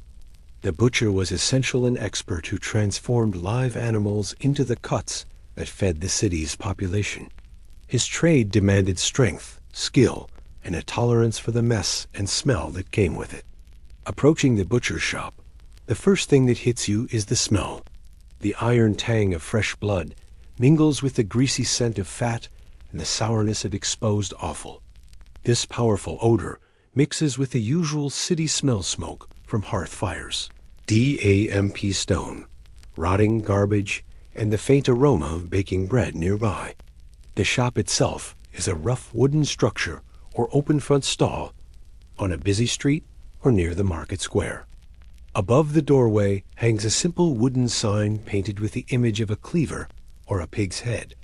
The butcher was essential an expert who transformed live animals into the cuts that fed the city's population. His trade demanded strength, skill, and a tolerance for the mess and smell that came with it. Approaching the butcher's shop, the first thing that hits you is the smell. The iron tang of fresh blood mingles with the greasy scent of fat and the sourness of exposed offal. This powerful odor mixes with the usual city smell smoke from hearth fires, damp stone, rotting garbage, and the faint aroma of baking bread nearby. The shop itself is a rough wooden structure or open front stall on a busy street or near the market square. Above the doorway hangs a simple wooden sign painted with the image of a cleaver or a pig's head,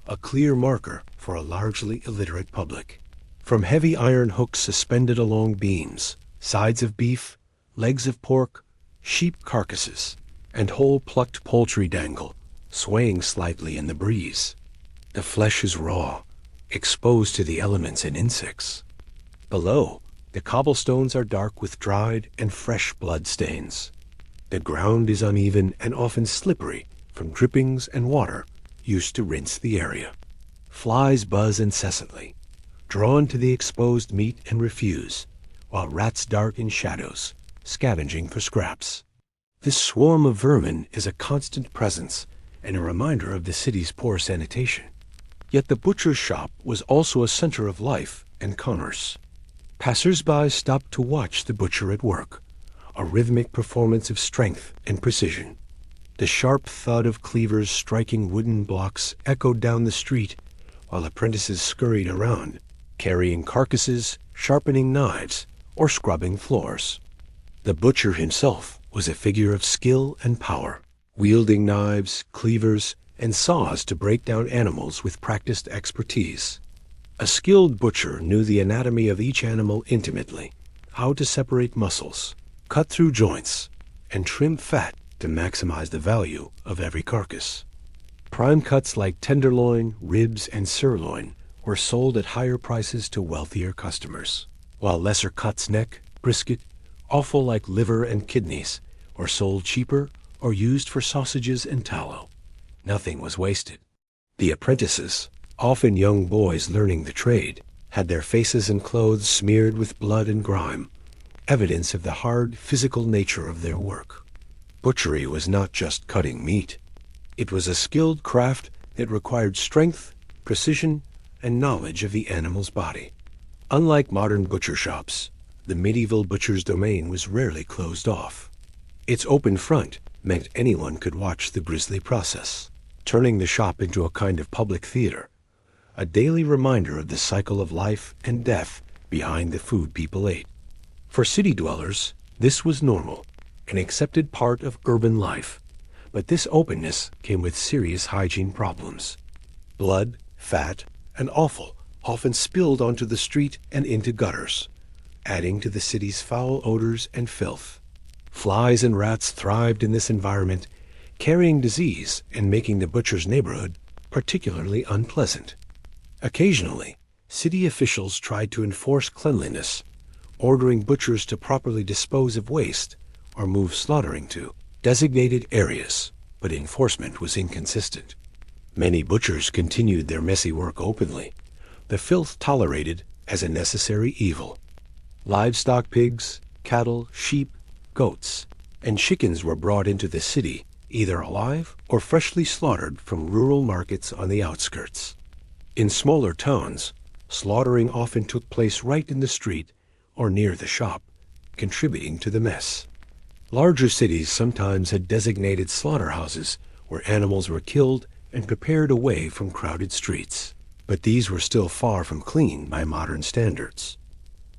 a clear marker for a largely illiterate public. From heavy iron hooks suspended along beams, sides of beef, legs of pork, sheep carcasses, and whole plucked poultry dangle, swaying slightly in the breeze. The flesh is raw, exposed to the elements and insects. Below, the cobblestones are dark with dried and fresh blood stains. The ground is uneven and often slippery from drippings and water used to rinse the area. Flies buzz incessantly, drawn to the exposed meat and refuse, while rats dart in shadows, scavenging for scraps. This swarm of vermin is a constant presence and a reminder of the city's poor sanitation. Yet the butcher's shop was also a center of life and commerce. Passers-by stopped to watch the butcher at work, a rhythmic performance of strength and precision. The sharp thud of cleavers striking wooden blocks echoed down the street, while apprentices scurried around, carrying carcasses, sharpening knives, or scrubbing floors. The butcher himself was a figure of skill and power, wielding knives, cleavers, and saws to break down animals with practiced expertise. A skilled butcher knew the anatomy of each animal intimately, how to separate muscles, cut through joints, and trim fat to maximize the value of every carcass. Prime cuts like tenderloin, ribs, and sirloin were sold at higher prices to wealthier customers, while lesser cuts, neck, brisket, offal like liver and kidneys, were sold cheaper or used for sausages and tallow. Nothing was wasted. The apprentices, often young boys learning the trade, had their faces and clothes smeared with blood and grime, evidence of the hard physical nature of their work. Butchery was not just cutting meat. It was a skilled craft that required strength, precision, and knowledge of the animal's body. Unlike modern butcher shops, the medieval butcher's domain was rarely closed off. Its open front meant anyone could watch the grisly process, turning the shop into a kind of public theater, a daily reminder of the cycle of life and death behind the food people ate. For city dwellers, this was normal, an accepted part of urban life, but this openness came with serious hygiene problems. Blood, fat, and offal often spilled onto the street and into gutters, adding to the city's foul odors and filth. Flies and rats thrived in this environment, carrying disease and making the butcher's neighborhood particularly unpleasant. Occasionally, city officials tried to enforce cleanliness, ordering butchers to properly dispose of waste or move slaughtering to designated areas, but enforcement was inconsistent. Many butchers continued their messy work openly, the filth tolerated as a necessary evil. Livestock, pigs, cattle, sheep, goats, and chickens were brought into the city, either alive or freshly slaughtered from rural markets on the outskirts. In smaller towns, slaughtering often took place right in the street or near the shop, contributing to the mess. Larger cities sometimes had designated slaughterhouses where animals were killed and prepared away from crowded streets, but these were still far from clean by modern standards.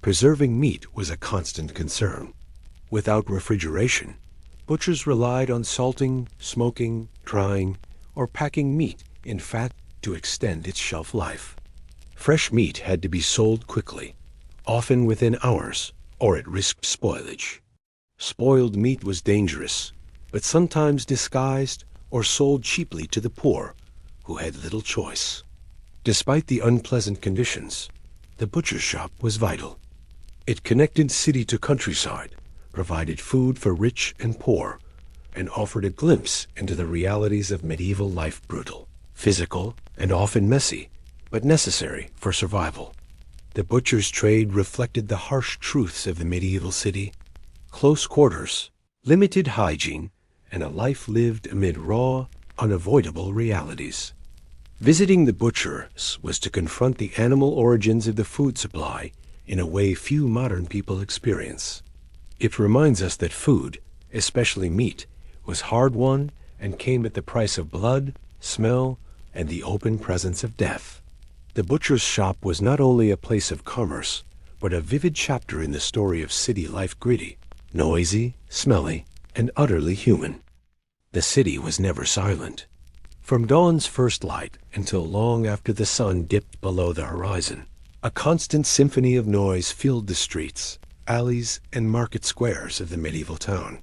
Preserving meat was a constant concern. Without refrigeration, butchers relied on salting, smoking, drying, or packing meat in fat to extend its shelf life. Fresh meat had to be sold quickly, often within hours, or it risked spoilage. Spoiled meat was dangerous, but sometimes disguised or sold cheaply to the poor, who had little choice. Despite the unpleasant conditions, the butcher's shop was vital. It connected city to countryside, provided food for rich and poor, and offered a glimpse into the realities of medieval life, brutal, physical, and often messy, but necessary for survival. The butcher's trade reflected the harsh truths of the medieval city: close quarters, limited hygiene, and a life lived amid raw, unavoidable realities. Visiting the butchers was to confront the animal origins of the food supply in a way few modern people experience. It reminds us that food, especially meat, was hard-won and came at the price of blood, smell, and the open presence of death. The butcher's shop was not only a place of commerce, but a vivid chapter in the story of city life: gritty, noisy, smelly, and utterly human. The city was never silent. From dawn's first light until long after the sun dipped below the horizon, a constant symphony of noise filled the streets, alleys, and market squares of the medieval town.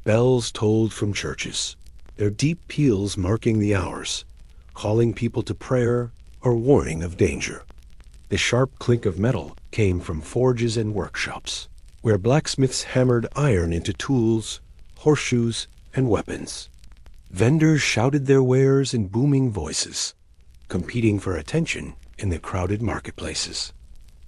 Bells tolled from churches, their deep peals marking the hours, calling people to prayer or warning of danger. The sharp clink of metal came from forges and workshops, where blacksmiths hammered iron into tools, horseshoes, and weapons. Vendors shouted their wares in booming voices, competing for attention in the crowded marketplaces.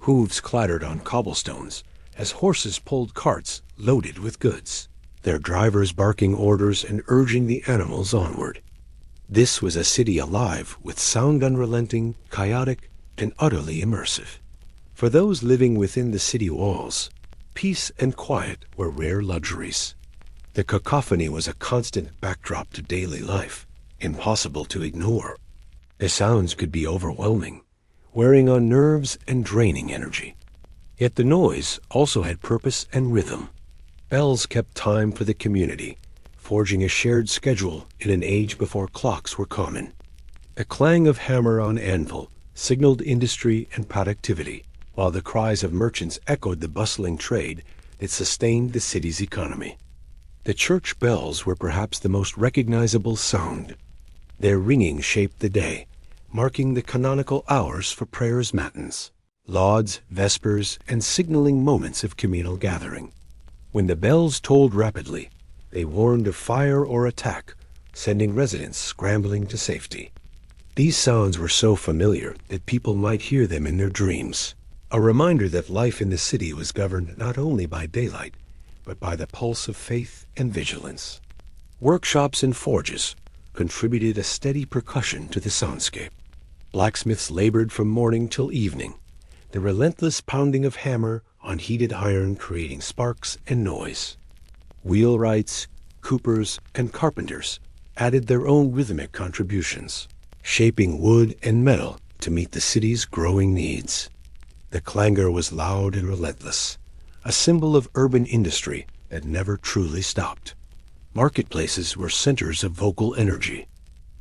Hooves clattered on cobblestones as horses pulled carts loaded with goods, their drivers barking orders and urging the animals onward. This was a city alive with sound unrelenting, chaotic, and utterly immersive. For those living within the city walls, peace and quiet were rare luxuries. The cacophony was a constant backdrop to daily life, impossible to ignore. The sounds could be overwhelming, wearing on nerves and draining energy. Yet the noise also had purpose and rhythm. Bells kept time for the community, forging a shared schedule in an age before clocks were common. The clang of hammer on anvil signaled industry and productivity, while the cries of merchants echoed the bustling trade that sustained the city's economy. The church bells were perhaps the most recognizable sound. Their ringing shaped the day, marking the canonical hours for prayers matins, lauds, vespers, and signaling moments of communal gathering. When the bells tolled rapidly, they warned of fire or attack, sending residents scrambling to safety. These sounds were so familiar that people might hear them in their dreams, a reminder that life in the city was governed not only by daylight, but by the pulse of faith and vigilance. Workshops and forges contributed a steady percussion to the soundscape. Blacksmiths labored from morning till evening, the relentless pounding of hammer on heated iron creating sparks and noise. Wheelwrights, coopers, and carpenters added their own rhythmic contributions, shaping wood and metal to meet the city's growing needs. The clangor was loud and relentless, a symbol of urban industry that never truly stopped. Marketplaces were centers of vocal energy.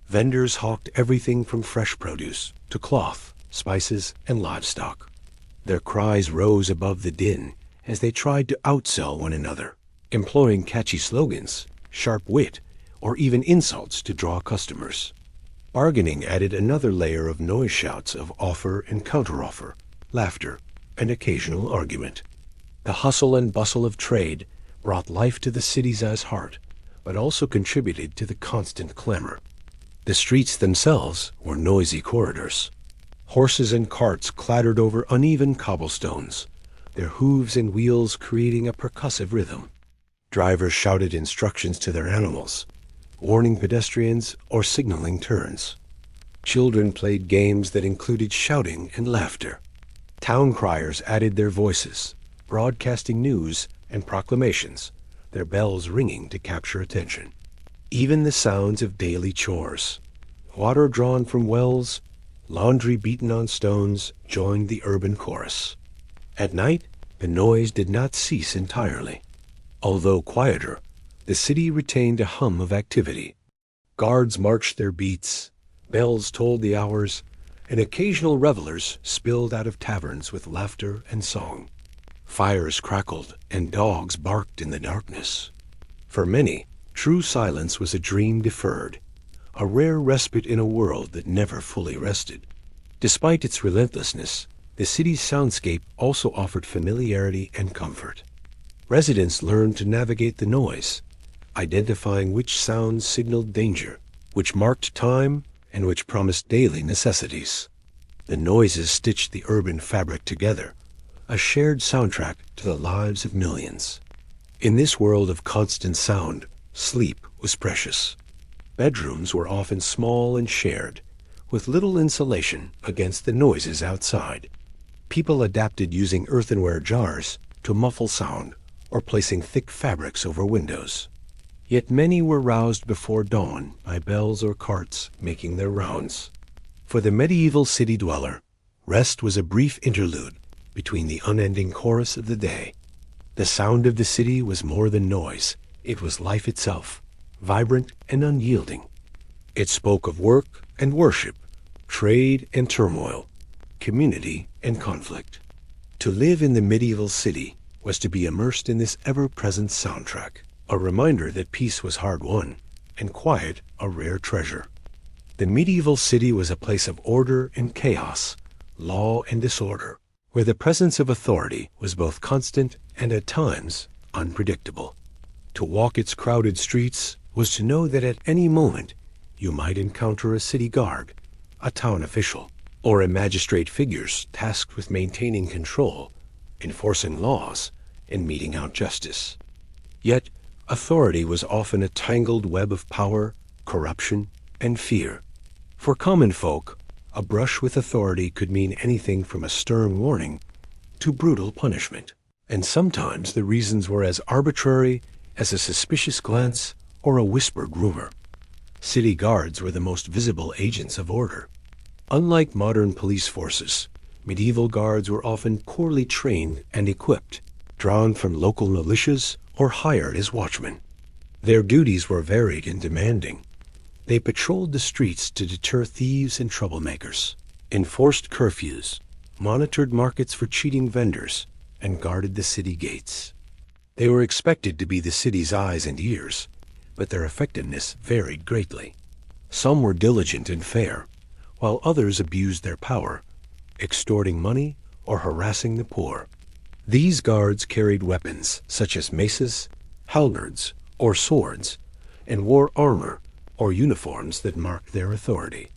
Vendors hawked everything from fresh produce to cloth, spices, and livestock. Their cries rose above the din as they tried to outsell one another, employing catchy slogans, sharp wit, or even insults to draw customers. Bargaining added another layer of noise shouts of offer and counteroffer, laughter, and occasional argument. The hustle and bustle of trade brought life to the city's heart, but also contributed to the constant clamor. The streets themselves were noisy corridors. Horses and carts clattered over uneven cobblestones, their hooves and wheels creating a percussive rhythm. Drivers shouted instructions to their animals, warning pedestrians or signaling turns. Children played games that included shouting and laughter. Town criers added their voices, broadcasting news and proclamations, their bells ringing to capture attention. Even the sounds of daily chores, water drawn from wells, laundry beaten on stones, joined the urban chorus. At night, the noise did not cease entirely. Although quieter, the city retained a hum of activity. Guards marched their beats, bells tolled the hours, and occasional revelers spilled out of taverns with laughter and song. Fires crackled and dogs barked in the darkness. For many, true silence was a dream deferred, a rare respite in a world that never fully rested. Despite its relentlessness, the city's soundscape also offered familiarity and comfort. Residents learned to navigate the noise, identifying which sounds signaled danger, which marked time, and which promised daily necessities. The noises stitched the urban fabric together, a shared soundtrack to the lives of millions. In this world of constant sound, sleep was precious. Bedrooms were often small and shared, with little insulation against the noises outside. People adapted using earthenware jars to muffle sound or placing thick fabrics over windows. Yet many were roused before dawn by bells or carts making their rounds. For the medieval city dweller, rest was a brief interlude between the unending chorus of the day. The sound of the city was more than noise. It was life itself, vibrant and unyielding. It spoke of work and worship, trade and turmoil, community and conflict. To live in the medieval city was to be immersed in this ever-present soundtrack, a reminder that peace was hard-won and quiet a rare treasure. The medieval city was a place of order and chaos, law and disorder, where the presence of authority was both constant and at times unpredictable. To walk its crowded streets was to know that at any moment you might encounter a city guard, a town official, or a magistrate figures tasked with maintaining control, enforcing laws, and meting out justice. Yet, authority was often a tangled web of power, corruption, and fear. For common folk, a brush with authority could mean anything from a stern warning to brutal punishment, and sometimes the reasons were as arbitrary as a suspicious glance or a whispered rumor. City guards were the most visible agents of order. Unlike modern police forces, medieval guards were often poorly trained and equipped, drawn from local militias or hired as watchmen. Their duties were varied and demanding. They patrolled the streets to deter thieves and troublemakers, enforced curfews, monitored markets for cheating vendors, and guarded the city gates. They were expected to be the city's eyes and ears, but their effectiveness varied greatly. Some were diligent and fair, while others abused their power, extorting money or harassing the poor. These guards carried weapons such as maces, halberds, or swords, and wore armor or uniforms that marked their authority.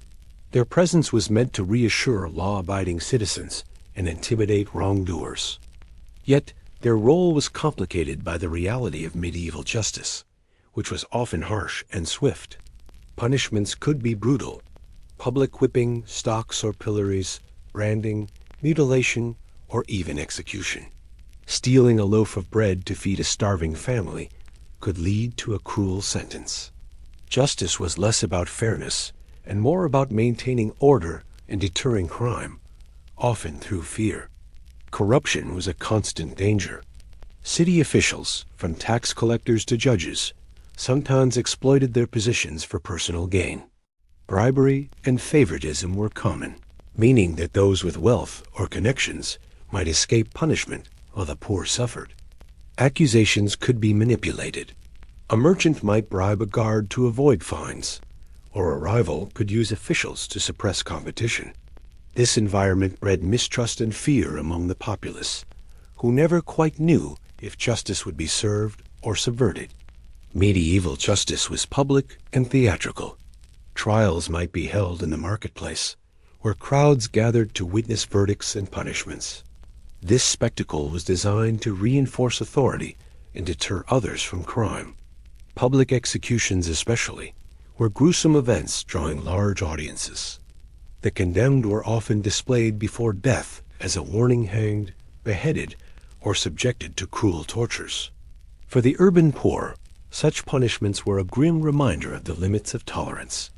Their presence was meant to reassure law-abiding citizens and intimidate wrongdoers. Yet, their role was complicated by the reality of medieval justice, which was often harsh and swift. Punishments could be brutal: public whipping, stocks or pillories, branding, mutilation, or even execution. Stealing a loaf of bread to feed a starving family could lead to a cruel sentence. Justice was less about fairness and more about maintaining order and deterring crime, often through fear. Corruption was a constant danger. City officials, from tax collectors to judges, sometimes exploited their positions for personal gain. Bribery and favoritism were common, meaning that those with wealth or connections might escape punishment while the poor suffered. Accusations could be manipulated. A merchant might bribe a guard to avoid fines, or a rival could use officials to suppress competition. This environment bred mistrust and fear among the populace, who never quite knew if justice would be served or subverted. Medieval justice was public and theatrical. Trials might be held in the marketplace, where crowds gathered to witness verdicts and punishments. This spectacle was designed to reinforce authority and deter others from crime. Public executions especially were gruesome events drawing large audiences. The condemned were often displayed before death as a warning, hanged, beheaded, or subjected to cruel tortures. For the urban poor, such punishments were a grim reminder of the limits of tolerance.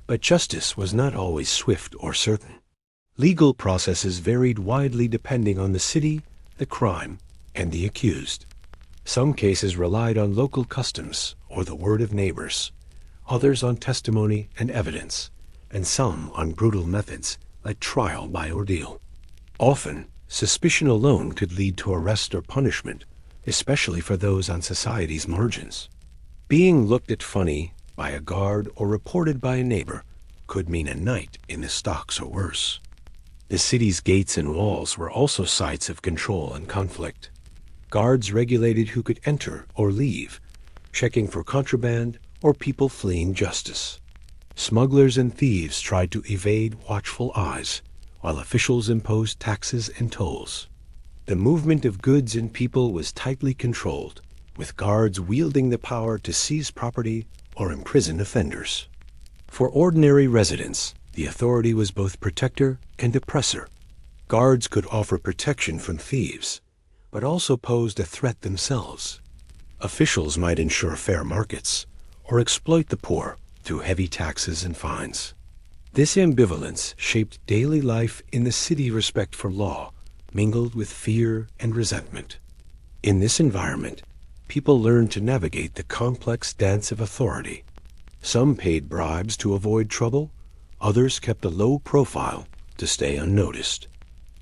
But justice was not always swift or certain. Legal processes varied widely depending on the city, the crime, and the accused. Some cases relied on local customs or the word of neighbors, others on testimony and evidence, and some on brutal methods like trial by ordeal. Often, suspicion alone could lead to arrest or punishment, especially for those on society's margins. Being looked at funny by a guard or reported by a neighbor could mean a night in the stocks or worse. The city's gates and walls were also sites of control and conflict. Guards regulated who could enter or leave, checking for contraband or people fleeing justice. Smugglers and thieves tried to evade watchful eyes, while officials imposed taxes and tolls. The movement of goods and people was tightly controlled, with guards wielding the power to seize property or imprison offenders. For ordinary residents, the authority was both protector and oppressor. Guards could offer protection from thieves, but also posed a threat themselves. Officials might ensure fair markets or exploit the poor through heavy taxes and fines. This ambivalence shaped daily life in the city. Respect for law mingled with fear and resentment. In this environment, people learned to navigate the complex dance of authority. Some paid bribes to avoid trouble, others kept a low profile to stay unnoticed.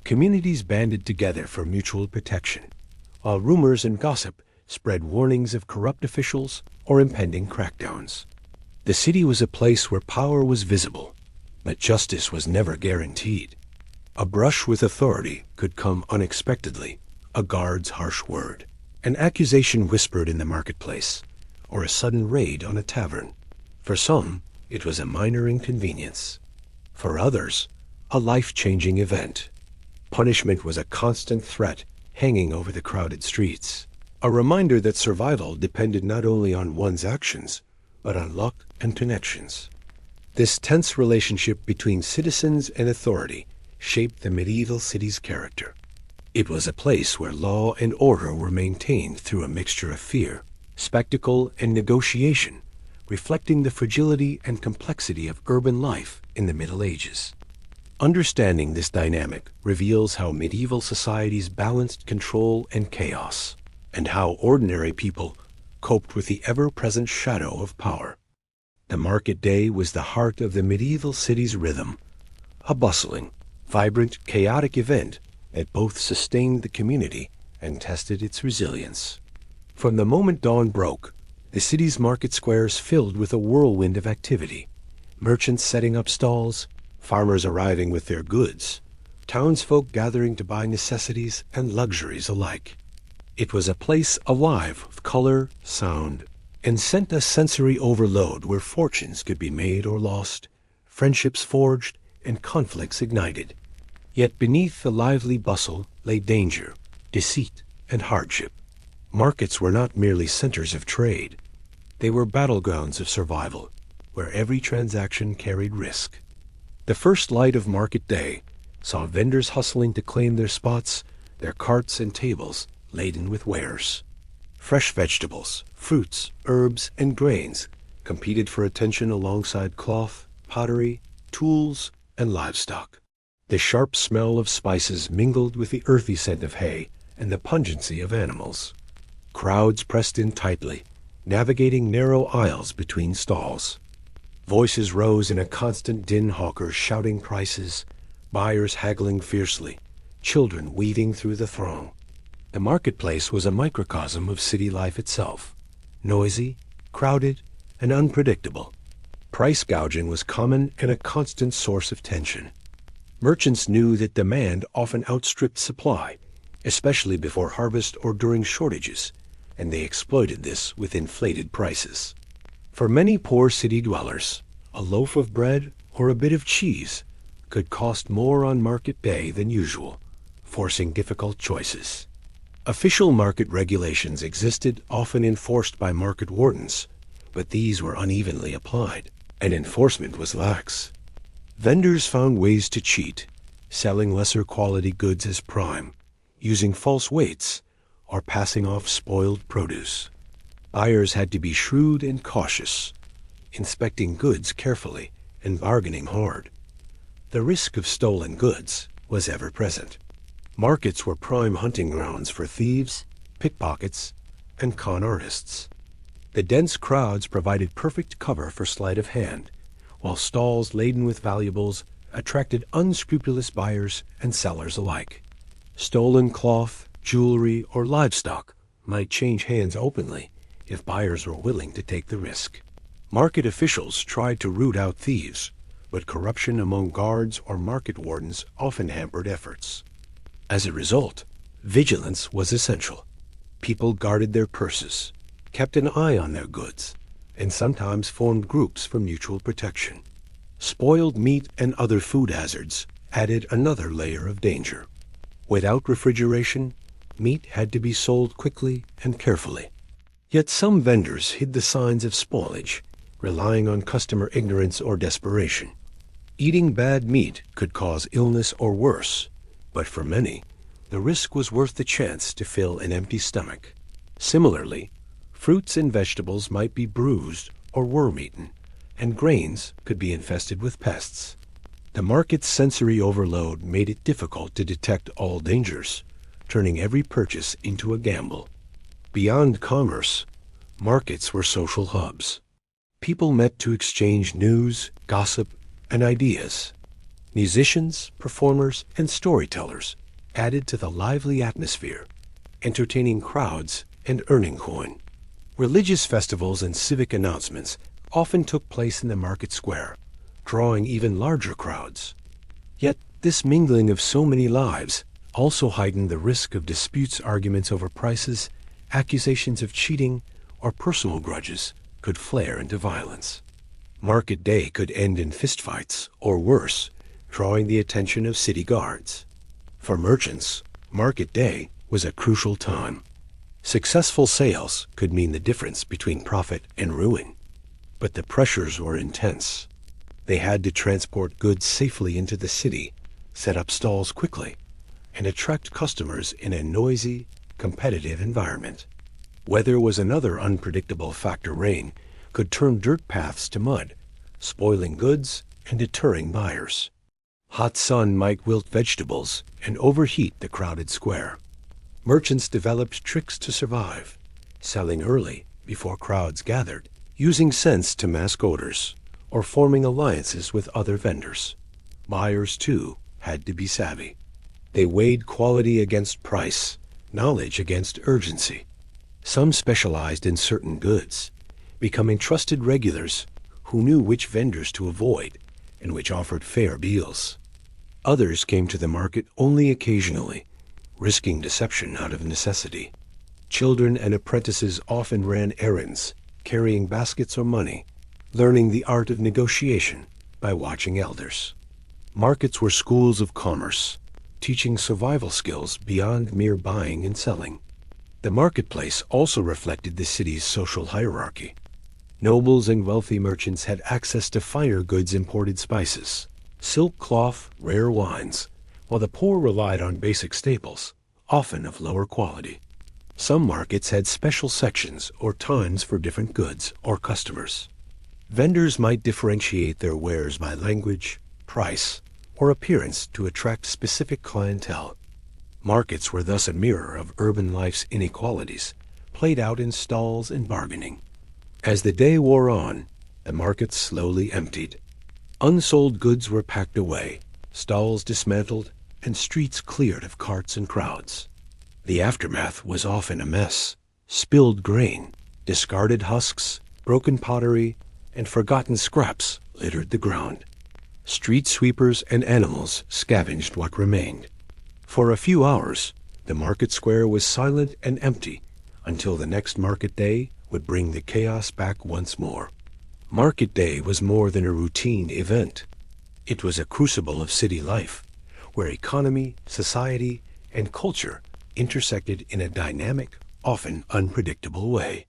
Communities banded together for mutual protection, while rumors and gossip spread warnings of corrupt officials or impending crackdowns. The city was a place where power was visible, but justice was never guaranteed. A brush with authority could come unexpectedly, a guard's harsh word, an accusation whispered in the marketplace, or a sudden raid on a tavern. For some, it was a minor inconvenience. For others, a life-changing event. Punishment was a constant threat hanging over the crowded streets, a reminder that survival depended not only on one's actions, but on luck and connections. This tense relationship between citizens and authority shaped the medieval city's character. It was a place where law and order were maintained through a mixture of fear, spectacle, and negotiation, reflecting the fragility and complexity of urban life in the Middle Ages. Understanding this dynamic reveals how medieval societies balanced control and chaos, and how ordinary people coped with the ever-present shadow of power. The market day was the heart of the medieval city's rhythm, a bustling, vibrant, chaotic event that both sustained the community and tested its resilience. From the moment dawn broke, the city's market squares filled with a whirlwind of activity. Merchants setting up stalls, farmers arriving with their goods, townsfolk gathering to buy necessities and luxuries alike. It was a place alive with color, sound, and sent a sensory overload where fortunes could be made or lost, friendships forged, and conflicts ignited. Yet beneath the lively bustle lay danger, deceit, and hardship. Markets were not merely centers of trade. They were battlegrounds of survival, where every transaction carried risk. The first light of market day saw vendors hustling to claim their spots, their carts and tables laden with wares. Fresh vegetables, fruits, herbs, and grains competed for attention alongside cloth, pottery, tools, and livestock. The sharp smell of spices mingled with the earthy scent of hay and the pungency of animals. Crowds pressed in tightly, navigating narrow aisles between stalls. Voices rose in a constant din, hawkers shouting prices, buyers haggling fiercely, children weaving through the throng. The marketplace was a microcosm of city life itself, noisy, crowded, and unpredictable. Price gouging was common and a constant source of tension. Merchants knew that demand often outstripped supply, especially before harvest or during shortages, and they exploited this with inflated prices. For many poor city dwellers, a loaf of bread or a bit of cheese could cost more on market day than usual, forcing difficult choices. Official market regulations existed, often enforced by market wardens, but these were unevenly applied, and enforcement was lax. Vendors found ways to cheat, selling lesser quality goods as prime, using false weights, or passing off spoiled produce. Buyers had to be shrewd and cautious, inspecting goods carefully and bargaining hard. The risk of stolen goods was ever present. Markets were prime hunting grounds for thieves, pickpockets, and con artists. The dense crowds provided perfect cover for sleight of hand, while stalls laden with valuables attracted unscrupulous buyers and sellers alike. Stolen cloth, jewelry, or livestock might change hands openly if buyers were willing to take the risk. Market officials tried to root out thieves, but corruption among guards or market wardens often hampered efforts. As a result, vigilance was essential. People guarded their purses, kept an eye on their goods, and sometimes formed groups for mutual protection. Spoiled meat and other food hazards added another layer of danger. Without refrigeration, meat had to be sold quickly and carefully. Yet some vendors hid the signs of spoilage, relying on customer ignorance or desperation. Eating bad meat could cause illness or worse, but for many, the risk was worth the chance to fill an empty stomach. Similarly, fruits and vegetables might be bruised or worm-eaten, and grains could be infested with pests. The market's sensory overload made it difficult to detect all dangers, turning every purchase into a gamble. Beyond commerce, markets were social hubs. People met to exchange news, gossip, and ideas. Musicians, performers, and storytellers added to the lively atmosphere, entertaining crowds and earning coin. Religious festivals and civic announcements often took place in the market square, drawing even larger crowds. Yet this mingling of so many lives also heightened the risk of disputes, arguments over prices, accusations of cheating, or personal grudges could flare into violence. Market day could end in fistfights, or worse, drawing the attention of city guards. For merchants, market day was a crucial time. Successful sales could mean the difference between profit and ruin. But the pressures were intense. They had to transport goods safely into the city, set up stalls quickly, and attract customers in a noisy, competitive environment. Weather was another unpredictable factor. Rain could turn dirt paths to mud, spoiling goods and deterring buyers. Hot sun might wilt vegetables and overheat the crowded square. Merchants developed tricks to survive, selling early, before crowds gathered, using scents to mask odors, or forming alliances with other vendors. Buyers, too, had to be savvy. They weighed quality against price, knowledge against urgency. Some specialized in certain goods, becoming trusted regulars who knew which vendors to avoid and which offered fair deals. Others came to the market only occasionally, risking deception out of necessity. Children and apprentices often ran errands, carrying baskets or money, learning the art of negotiation by watching elders. Markets were schools of commerce, teaching survival skills beyond mere buying and selling. The marketplace also reflected the city's social hierarchy. Nobles and wealthy merchants had access to finer goods, imported spices, silk cloth, rare wines, while the poor relied on basic staples, often of lower quality. Some markets had special sections or times for different goods or customers. Vendors might differentiate their wares by language, price, or appearance to attract specific clientele. Markets were thus a mirror of urban life's inequalities, played out in stalls and bargaining. As the day wore on, the markets slowly emptied. Unsold goods were packed away, stalls dismantled, and streets cleared of carts and crowds. The aftermath was often a mess. Spilled grain, discarded husks, broken pottery, and forgotten scraps littered the ground. Street sweepers and animals scavenged what remained. For a few hours, the market square was silent and empty until the next market day would bring the chaos back once more. Market day was more than a routine event. It was a crucible of city life, where economy, society, and culture intersected in a dynamic, often unpredictable way.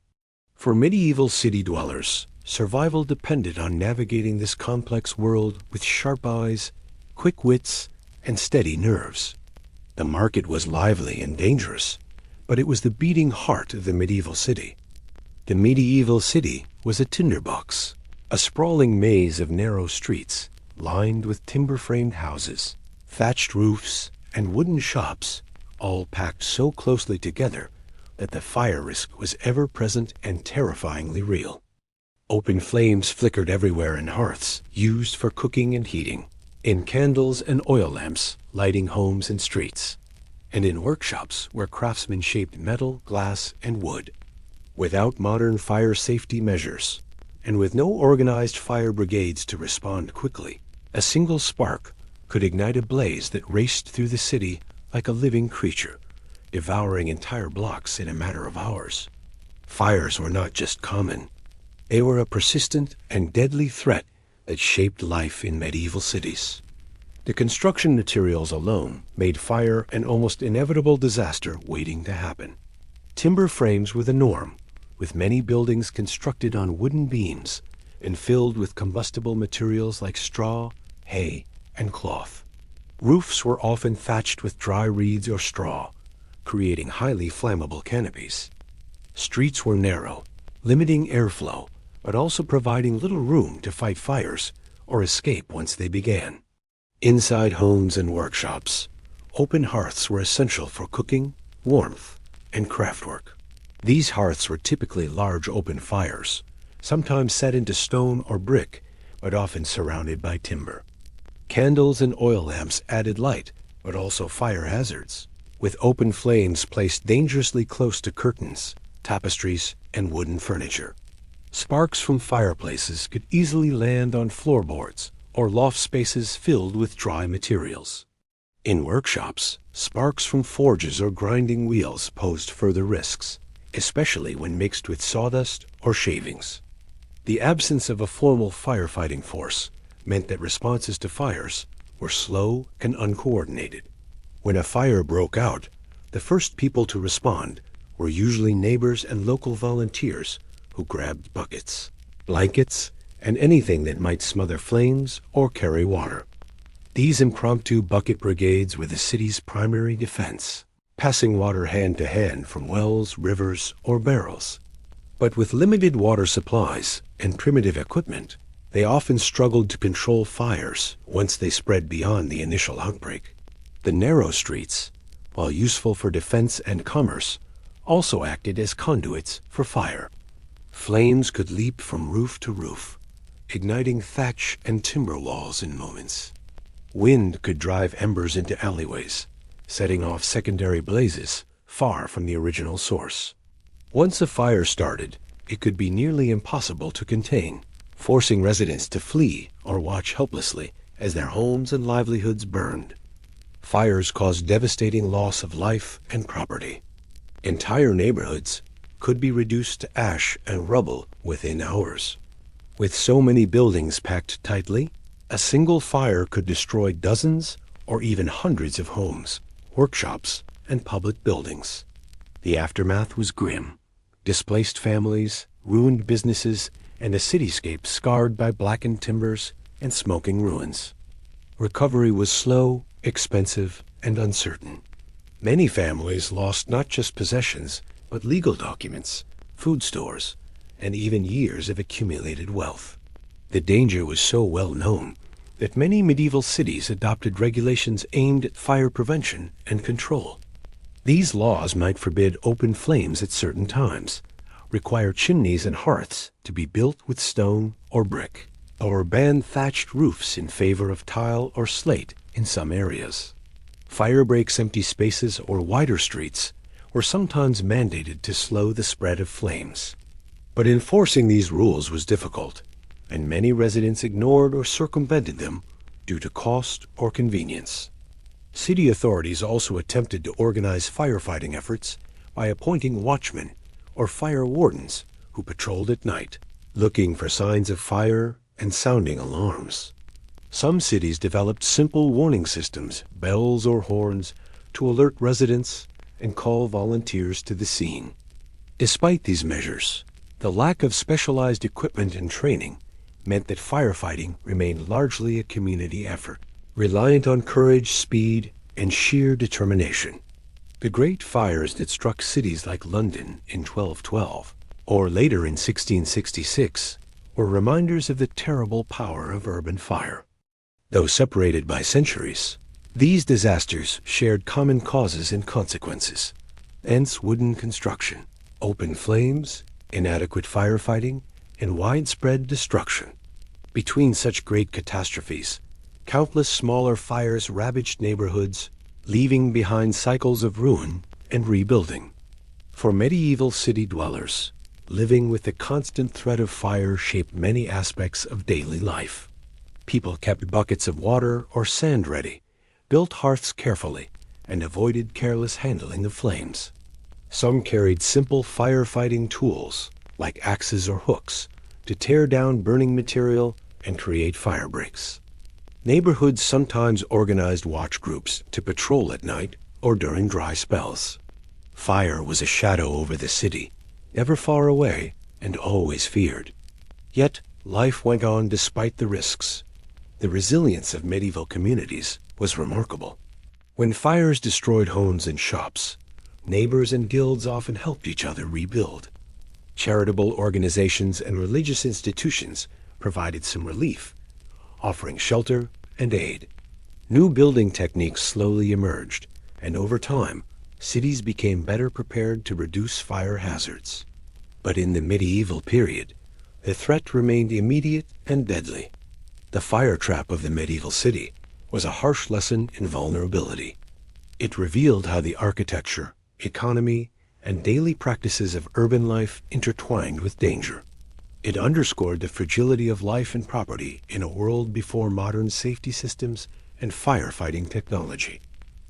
For medieval city dwellers, survival depended on navigating this complex world with sharp eyes, quick wits, and steady nerves. The market was lively and dangerous, but it was the beating heart of the medieval city. The medieval city was a tinderbox, a sprawling maze of narrow streets lined with timber-framed houses, thatched roofs, and wooden shops, all packed so closely together that the fire risk was ever present and terrifyingly real. Open flames flickered everywhere in hearths used for cooking and heating, in candles and oil lamps lighting homes and streets, and in workshops where craftsmen shaped metal, glass, and wood. Without modern fire safety measures, and with no organized fire brigades to respond quickly, a single spark could ignite a blaze that raced through the city like a living creature, devouring entire blocks in a matter of hours. Fires were not just common. They were a persistent and deadly threat that shaped life in medieval cities. The construction materials alone made fire an almost inevitable disaster waiting to happen. Timber frames were the norm, with many buildings constructed on wooden beams and filled with combustible materials like straw, hay, and cloth. Roofs were often thatched with dry reeds or straw, creating highly flammable canopies. Streets were narrow, limiting airflow, but also providing little room to fight fires or escape once they began. Inside homes and workshops, open hearths were essential for cooking, warmth, and craftwork. These hearths were typically large open fires, sometimes set into stone or brick, but often surrounded by timber. Candles and oil lamps added light, but also fire hazards, with open flames placed dangerously close to curtains, tapestries, and wooden furniture. Sparks from fireplaces could easily land on floorboards or loft spaces filled with dry materials. In workshops, sparks from forges or grinding wheels posed further risks, especially when mixed with sawdust or shavings. The absence of a formal firefighting force meant that responses to fires were slow and uncoordinated. When a fire broke out, the first people to respond were usually neighbors and local volunteers who grabbed buckets, blankets, and anything that might smother flames or carry water. These impromptu bucket brigades were the city's primary defense, passing water hand to hand from wells, rivers, or barrels. But with limited water supplies and primitive equipment, they often struggled to control fires once they spread beyond the initial outbreak. The narrow streets, while useful for defense and commerce, also acted as conduits for fire. Flames could leap from roof to roof, igniting thatch and timber walls in moments. Wind could drive embers into alleyways, setting off secondary blazes far from the original source. Once a fire started, it could be nearly impossible to contain, forcing residents to flee or watch helplessly as their homes and livelihoods burned. Fires caused devastating loss of life and property. Entire neighborhoods could be reduced to ash and rubble within hours. With so many buildings packed tightly, a single fire could destroy dozens or even hundreds of homes, workshops, and public buildings. The aftermath was grim. Displaced families, ruined businesses, and a cityscape scarred by blackened timbers and smoking ruins. Recovery was slow, expensive, and uncertain. Many families lost not just possessions, but legal documents, food stores, and even years of accumulated wealth. The danger was so well known that many medieval cities adopted regulations aimed at fire prevention and control. These laws might forbid open flames at certain times, require chimneys and hearths to be built with stone or brick, or ban thatched roofs in favor of tile or slate in some areas. Fire breaks, empty spaces, or wider streets were sometimes mandated to slow the spread of flames. But enforcing these rules was difficult, and many residents ignored or circumvented them due to cost or convenience. City authorities also attempted to organize firefighting efforts by appointing watchmen or fire wardens who patrolled at night, looking for signs of fire and sounding alarms. Some cities developed simple warning systems, bells or horns, to alert residents and call volunteers to the scene. Despite these measures, the lack of specialized equipment and training meant that firefighting remained largely a community effort, reliant on courage, speed, and sheer determination. The great fires that struck cities like London in 1212, or later in 1666, were reminders of the terrible power of urban fire. Though separated by centuries, these disasters shared common causes and consequences: dense wooden construction, open flames, inadequate firefighting, and widespread destruction. Between such great catastrophes, countless smaller fires ravaged neighborhoods, leaving behind cycles of ruin and rebuilding. For medieval city dwellers, living with the constant threat of fire shaped many aspects of daily life. People kept buckets of water or sand ready, built hearths carefully, and avoided careless handling of flames. Some carried simple firefighting tools, like axes or hooks, to tear down burning material and create fire breaks. Neighborhoods sometimes organized watch groups to patrol at night or during dry spells. Fire was a shadow over the city, never far away and always feared. Yet life went on despite the risks. The resilience of medieval communities was remarkable. When fires destroyed homes and shops, neighbors and guilds often helped each other rebuild. Charitable organizations and religious institutions provided some relief, offering shelter and aid. New building techniques slowly emerged, and over time, cities became better prepared to reduce fire hazards. But in the medieval period, the threat remained immediate and deadly. The fire trap of the medieval city was a harsh lesson in vulnerability. It revealed how the architecture, economy, and daily practices of urban life intertwined with danger. It underscored the fragility of life and property in a world before modern safety systems and firefighting technology.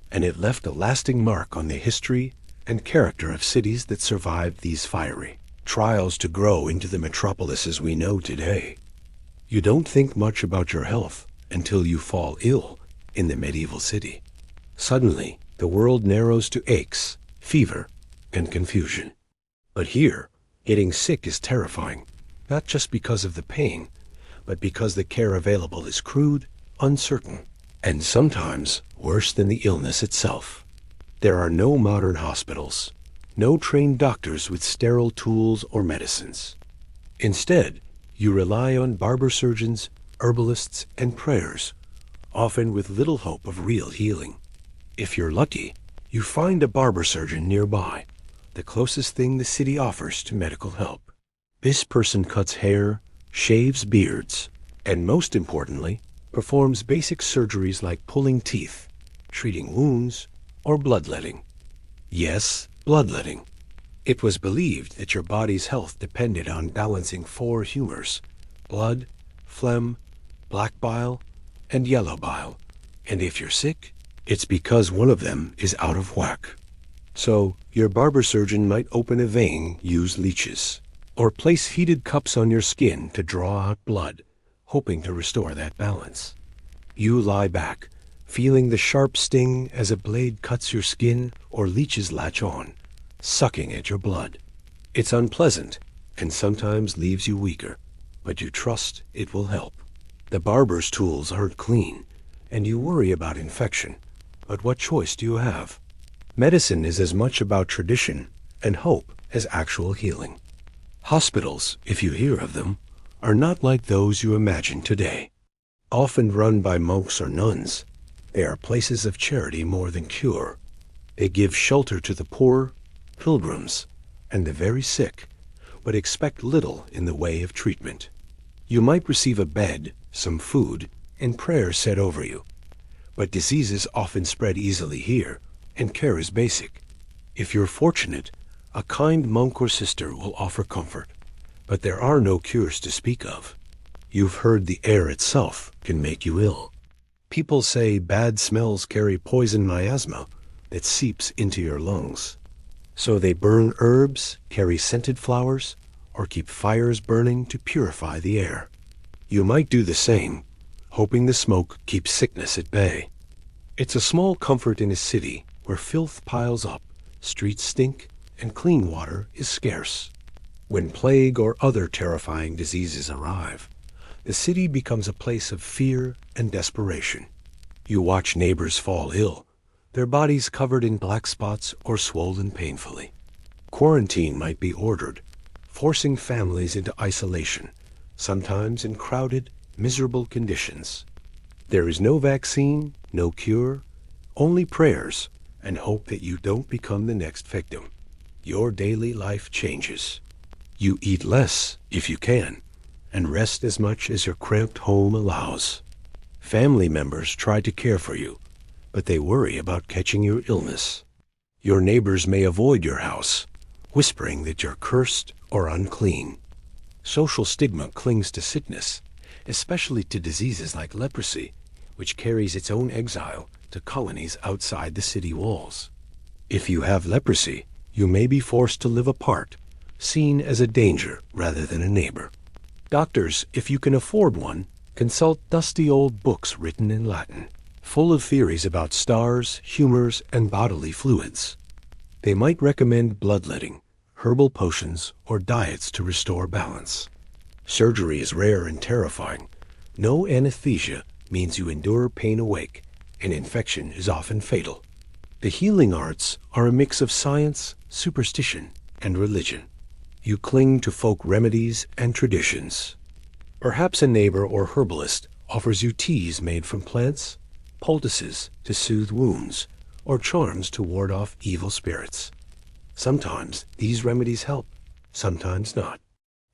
And it left a lasting mark on the history and character of cities that survived these fiery trials to grow into the metropolises we know today. You don't think much about your health until you fall ill in the medieval city. Suddenly, the world narrows to aches, fever, and confusion. But here, getting sick is terrifying, not just because of the pain, but because the care available is crude, uncertain, and sometimes worse than the illness itself. There are no modern hospitals, no trained doctors with sterile tools or medicines. Instead, you rely on barber surgeons, herbalists, and prayers, often with little hope of real healing. If you're lucky, you find a barber surgeon nearby, the closest thing the city offers to medical help. This person cuts hair, shaves beards, and most importantly, performs basic surgeries like pulling teeth, treating wounds, or bloodletting. Yes, bloodletting. It was believed that your body's health depended on balancing four humors: blood, phlegm, black bile, and yellow bile. And if you're sick, it's because one of them is out of whack. So, your barber surgeon might open a vein, use leeches, or place heated cups on your skin to draw out blood, hoping to restore that balance. You lie back, feeling the sharp sting as a blade cuts your skin or leeches latch on, sucking at your blood. It's unpleasant and sometimes leaves you weaker, but you trust it will help. The barber's tools aren't clean, and you worry about infection, but what choice do you have? Medicine is as much about tradition and hope as actual healing. Hospitals, if you hear of them, are not like those you imagine today. Often run by monks or nuns, they are places of charity more than cure. They give shelter to the poor, pilgrims, and the very sick, but expect little in the way of treatment. You might receive a bed, some food, and prayers said over you. But diseases often spread easily here, and care is basic. If you're fortunate, a kind monk or sister will offer comfort, but there are no cures to speak of. You've heard the air itself can make you ill. People say bad smells carry poison miasma that seeps into your lungs. So they burn herbs, carry scented flowers, or keep fires burning to purify the air. You might do the same, hoping the smoke keeps sickness at bay. It's a small comfort in a city where filth piles up, streets stink, and clean water is scarce. When plague or other terrifying diseases arrive, the city becomes a place of fear and desperation. You watch neighbors fall ill, their bodies covered in black spots or swollen painfully. Quarantine might be ordered, forcing families into isolation, sometimes in crowded, miserable conditions. There is no vaccine, no cure, only prayers and hope that you don't become the next victim. Your daily life changes. You eat less, if you can, and rest as much as your cramped home allows. Family members try to care for you, but they worry about catching your illness. Your neighbors may avoid your house, whispering that you're cursed or unclean. Social stigma clings to sickness, especially to diseases like leprosy, which carries its own exile to colonies outside the city walls. If you have leprosy, you may be forced to live apart, seen as a danger rather than a neighbor. Doctors, if you can afford one, consult dusty old books written in Latin, full of theories about stars, humors, and bodily fluids. They might recommend bloodletting, herbal potions, or diets to restore balance. Surgery is rare and terrifying. No anesthesia means you endure pain awake, and infection is often fatal. The healing arts are a mix of science, superstition, and religion. You cling to folk remedies and traditions. Perhaps a neighbor or herbalist offers you teas made from plants, poultices to soothe wounds, or charms to ward off evil spirits. Sometimes these remedies help, sometimes not.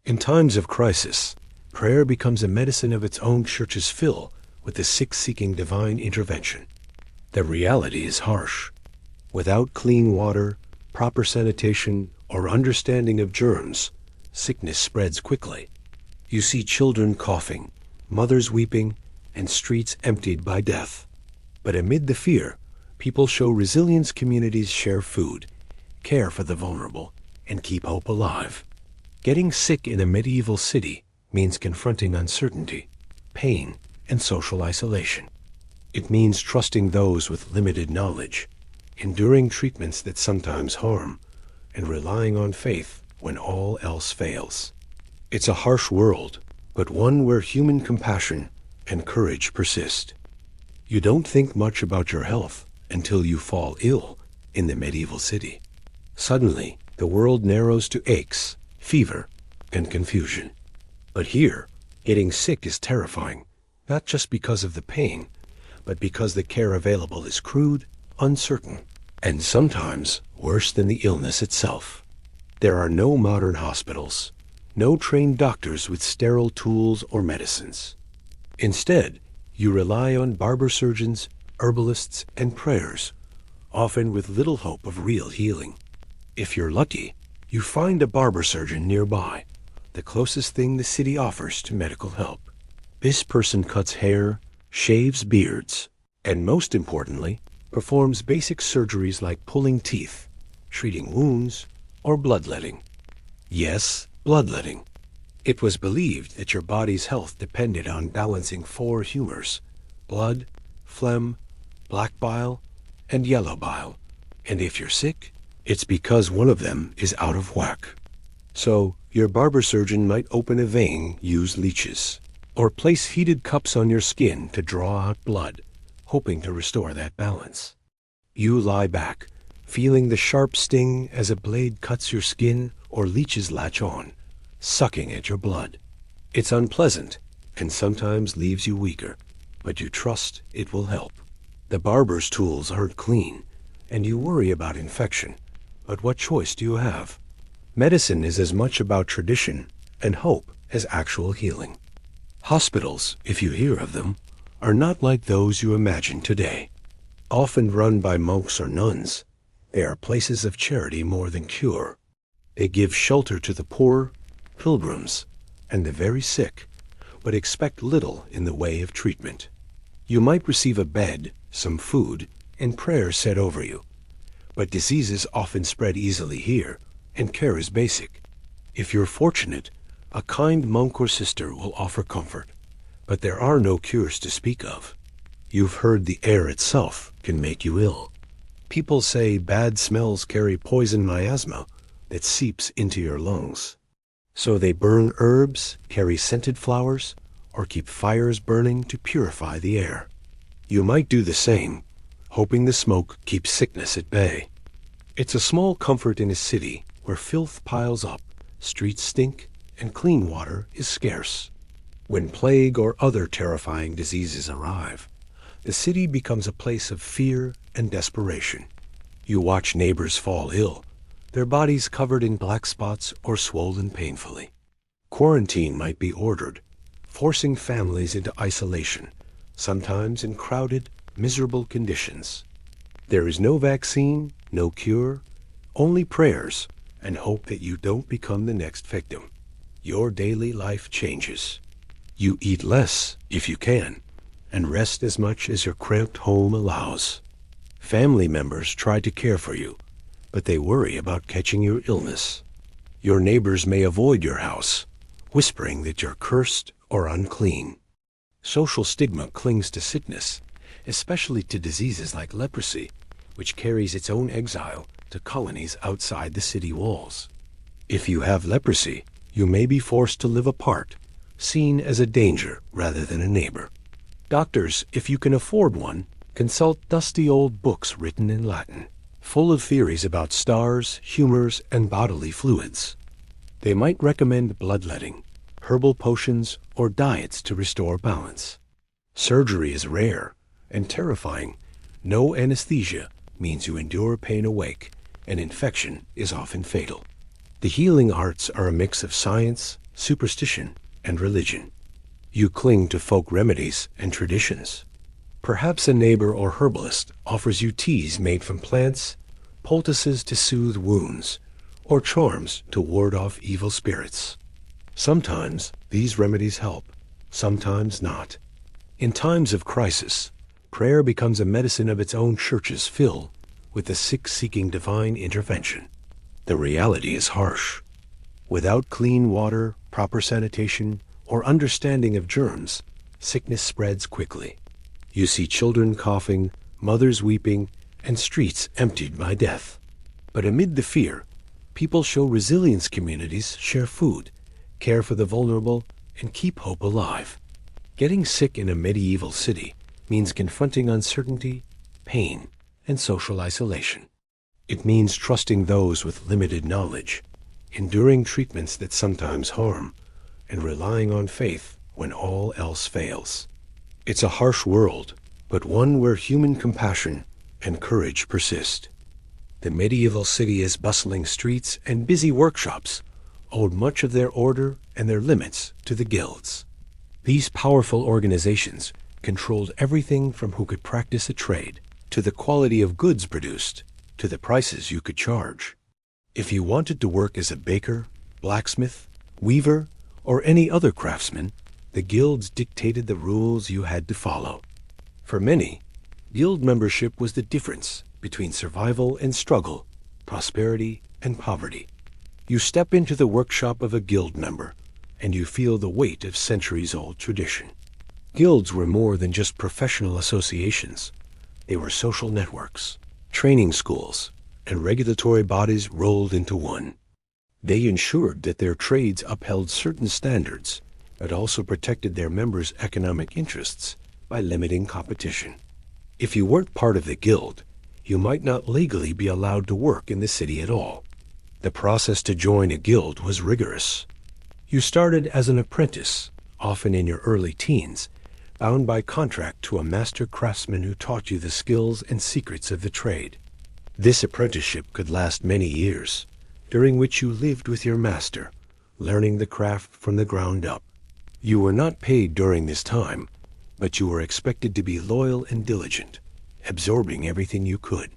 In times of crisis, prayer becomes a medicine of its own. Churches fill with the sick seeking divine intervention. The reality is harsh. Without clean water, proper sanitation, or understanding of germs, sickness spreads quickly. You see children coughing, mothers weeping, and streets emptied by death. But amid the fear, people show resilience. Communities share food, care for the vulnerable, and keep hope alive. Getting sick in a medieval city means confronting uncertainty, pain, and social isolation. It means trusting those with limited knowledge, enduring treatments that sometimes harm, and relying on faith when all else fails. It's a harsh world, but one where human compassion and courage persist. You don't think much about your health until you fall ill in the medieval city. Suddenly, the world narrows to aches, fever, and confusion. But here, getting sick is terrifying, not just because of the pain, but because the care available is crude, uncertain, and sometimes worse than the illness itself. There are no modern hospitals, No trained doctors with sterile tools or medicines. Instead, you rely on barber surgeons, herbalists, and prayers, often with little hope of real healing. If you're lucky, you find a barber surgeon nearby, the closest thing the city offers to medical help. This person cuts hair, shaves beards, and most importantly, performs basic surgeries like pulling teeth, treating wounds, or bloodletting. Yes, bloodletting. It was believed that your body's health depended on balancing four humors: blood, phlegm, black bile, and yellow bile. And if you're sick, it's because one of them is out of whack. So, your barber surgeon might open a vein, use leeches, or place heated cups on your skin to draw out blood, hoping to restore that balance. You lie back, feeling the sharp sting as a blade cuts your skin or leeches latch on, sucking at your blood. It's unpleasant and sometimes leaves you weaker, but you trust it will help. The barber's tools aren't clean, and you worry about infection. But what choice do you have? Medicine is as much about tradition and hope as actual healing. Hospitals, if you hear of them, are not like those you imagine today. Often run by monks or nuns, they are places of charity more than cure. They give shelter to the poor, pilgrims, and the very sick, but expect little in the way of treatment. You might receive a bed, some food, and prayers said over you. But diseases often spread easily here, and care is basic. If you're fortunate, a kind monk or sister will offer comfort, but there are no cures to speak of. You've heard the air itself can make you ill. People say bad smells carry poison miasma that seeps into your lungs. So they burn herbs, carry scented flowers, or keep fires burning to purify the air. You might do the same, hoping the smoke keeps sickness at bay. It's a small comfort in a city where filth piles up, streets stink, and clean water is scarce. When plague or other terrifying diseases arrive, the city becomes a place of fear and desperation. You watch neighbors fall ill, their bodies covered in black spots or swollen painfully. Quarantine might be ordered, forcing families into isolation, sometimes in crowded, miserable conditions. There is no vaccine, no cure, only prayers and hope that you don't become the next victim. Your daily life changes. You eat less, if you can, and rest as much as your cramped home allows. Family members try to care for you, but they worry about catching your illness. Your neighbors may avoid your house, whispering that you're cursed or unclean. Social stigma clings to sickness, especially to diseases like leprosy, which carries its own exile to colonies outside the city walls. If you have leprosy, you may be forced to live apart, seen as a danger rather than a neighbor. Doctors, if you can afford one, consult dusty old books written in Latin, full of theories about stars, humors, and bodily fluids. They might recommend bloodletting, herbal potions, or diets to restore balance. Surgery is rare and terrifying. No anesthesia means you endure pain awake, and infection is often fatal. The healing arts are a mix of science, superstition, and religion. You cling to folk remedies and traditions. Perhaps a neighbor or herbalist offers you teas made from plants, poultices to soothe wounds, or charms to ward off evil spirits. Sometimes these remedies help, sometimes not. In times of crisis, prayer becomes a medicine of its own. Churches fill with the sick seeking divine intervention. The reality is harsh. Without clean water, proper sanitation, or understanding of germs, sickness spreads quickly. You see children coughing, mothers weeping, and streets emptied by death. But amid the fear, people show resilience. Communities share food, care for the vulnerable, and keep hope alive. Getting sick in a medieval city means confronting uncertainty, pain, and social isolation. It means trusting those with limited knowledge, enduring treatments that sometimes harm, and relying on faith when all else fails. It's a harsh world, but one where human compassion and courage persist. The medieval city has bustling streets and busy workshops, owed much of their order and their limits to the guilds. These powerful organizations controlled everything from who could practice a trade, to the quality of goods produced, to the prices you could charge. If you wanted to work as a baker, blacksmith, weaver, or any other craftsman, the guilds dictated the rules you had to follow. For many, guild membership was the difference between survival and struggle, prosperity and poverty. You step into the workshop of a guild member, and you feel the weight of centuries-old tradition. Guilds were more than just professional associations. They were social networks, training schools, and regulatory bodies rolled into one. They ensured that their trades upheld certain standards, but also protected their members' economic interests by limiting competition. If you weren't part of the guild, you might not legally be allowed to work in the city at all. The process to join a guild was rigorous. You started as an apprentice, often in your early teens, bound by contract to a master craftsman who taught you the skills and secrets of the trade. This apprenticeship could last many years, during which you lived with your master, learning the craft from the ground up. You were not paid during this time, but you were expected to be loyal and diligent, absorbing everything you could.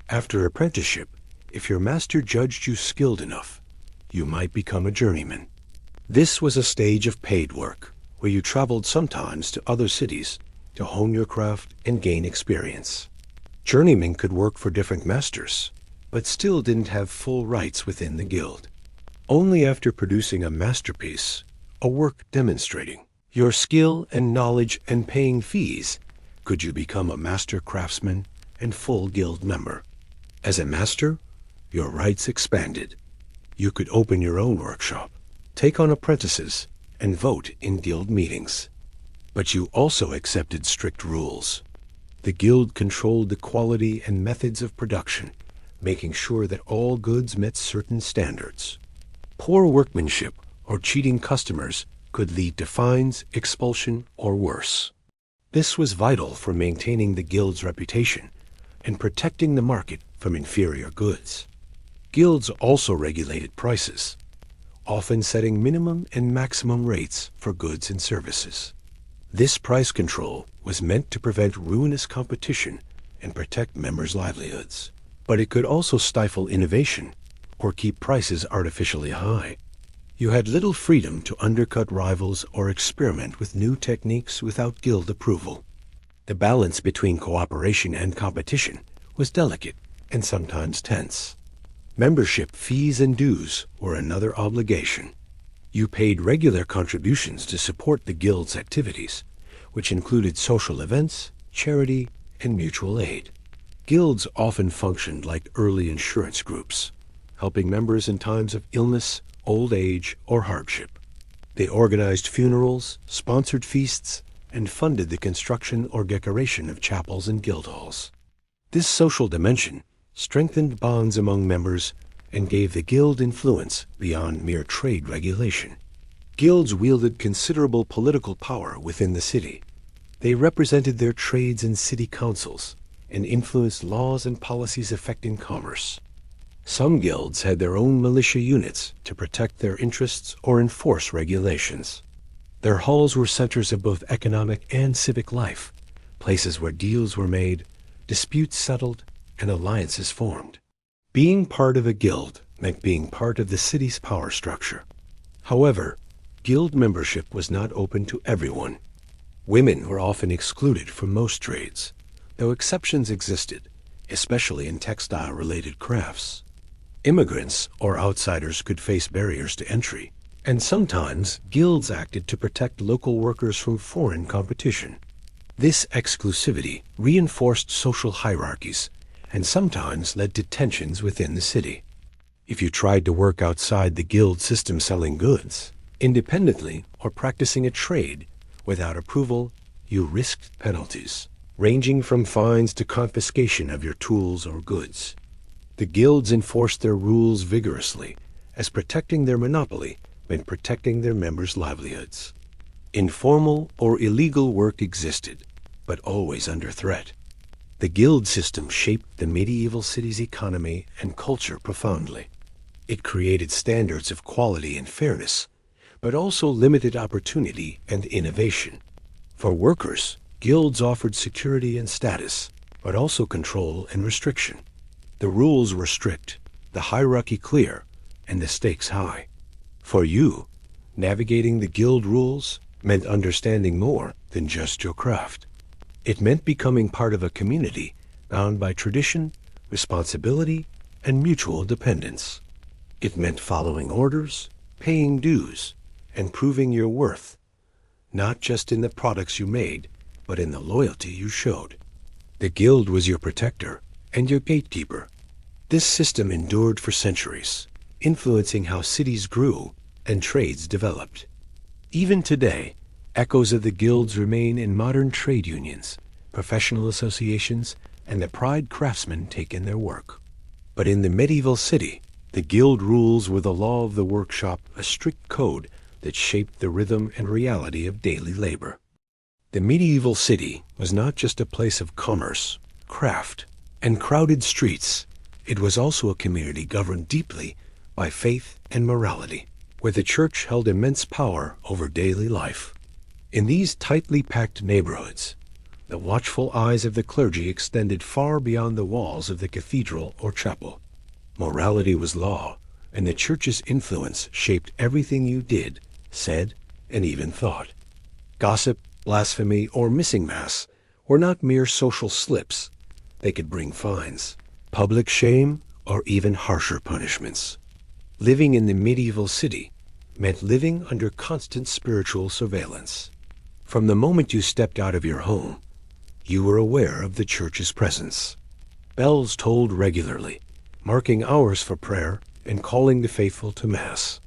After apprenticeship, if your master judged you skilled enough, you might become a journeyman. This was a stage of paid work, where you traveled sometimes to other cities to hone your craft and gain experience. Journeymen could work for different masters, but still didn't have full rights within the guild. Only after producing a masterpiece, a work demonstrating your skill and knowledge and paying fees, could you become a master craftsman and full guild member. As a master, your rights expanded. You could open your own workshop, take on apprentices, and vote in guild meetings. But you also accepted strict rules. The guild controlled the quality and methods of production, making sure that all goods met certain standards. Poor workmanship or cheating customers could lead to fines, expulsion, or worse. This was vital for maintaining the guild's reputation and protecting the market from inferior goods. Guilds also regulated prices, often setting minimum and maximum rates for goods and services. This price control was meant to prevent ruinous competition and protect members' livelihoods. But it could also stifle innovation or keep prices artificially high. You had little freedom to undercut rivals or experiment with new techniques without guild approval. The balance between cooperation and competition was delicate and sometimes tense. Membership fees and dues were another obligation. You paid regular contributions to support the guild's activities, which included social events, charity, and mutual aid. Guilds often functioned like early insurance groups, helping members in times of illness, old age, or hardship. They organized funerals, sponsored feasts, and funded the construction or decoration of chapels and guild halls. This social dimension strengthened bonds among members and gave the guild influence beyond mere trade regulation. Guilds wielded considerable political power within the city. They represented their trades in city councils and influenced laws and policies affecting commerce. Some guilds had their own militia units to protect their interests or enforce regulations. Their halls were centers of both economic and civic life, places where deals were made, disputes settled, and alliances formed. Being part of a guild meant being part of the city's power structure. However, guild membership was not open to everyone. Women were often excluded from most trades, though exceptions existed, especially in textile-related crafts. Immigrants or outsiders could face barriers to entry, and sometimes guilds acted to protect local workers from foreign competition. This exclusivity reinforced social hierarchies and sometimes led to tensions within the city. If you tried to work outside the guild system selling goods, independently or practicing a trade without approval, you risked penalties, ranging from fines to confiscation of your tools or goods. The guilds enforced their rules vigorously, as protecting their monopoly meant protecting their members' livelihoods. Informal or illegal work existed, but always under threat. The guild system shaped the medieval city's economy and culture profoundly. It created standards of quality and fairness, but also limited opportunity and innovation. For workers, guilds offered security and status, but also control and restriction. The rules were strict, the hierarchy clear, and the stakes high. For you, navigating the guild rules meant understanding more than just your craft. It meant becoming part of a community bound by tradition, responsibility, and mutual dependence. It meant following orders, paying dues, and proving your worth, not just in the products you made, but in the loyalty you showed. The guild was your protector and your gatekeeper. This system endured for centuries, influencing how cities grew and trades developed. Even today, echoes of the guilds remain in modern trade unions, professional associations, and the pride craftsmen take in their work. But in the medieval city, the guild rules were the law of the workshop, a strict code that shaped the rhythm and reality of daily labor. The medieval city was not just a place of commerce, craft, and crowded streets. It was also a community governed deeply by faith and morality, where the church held immense power over daily life. In these tightly packed neighborhoods, the watchful eyes of the clergy extended far beyond the walls of the cathedral or chapel. Morality was law, and the church's influence shaped everything you did, said, and even thought. Gossip, blasphemy, or missing mass were not mere social slips. They could bring fines, public shame, or even harsher punishments. Living in the medieval city meant living under constant spiritual surveillance. From the moment you stepped out of your home, you were aware of the church's presence. Bells tolled regularly, marking hours for prayer and calling the faithful to Mass.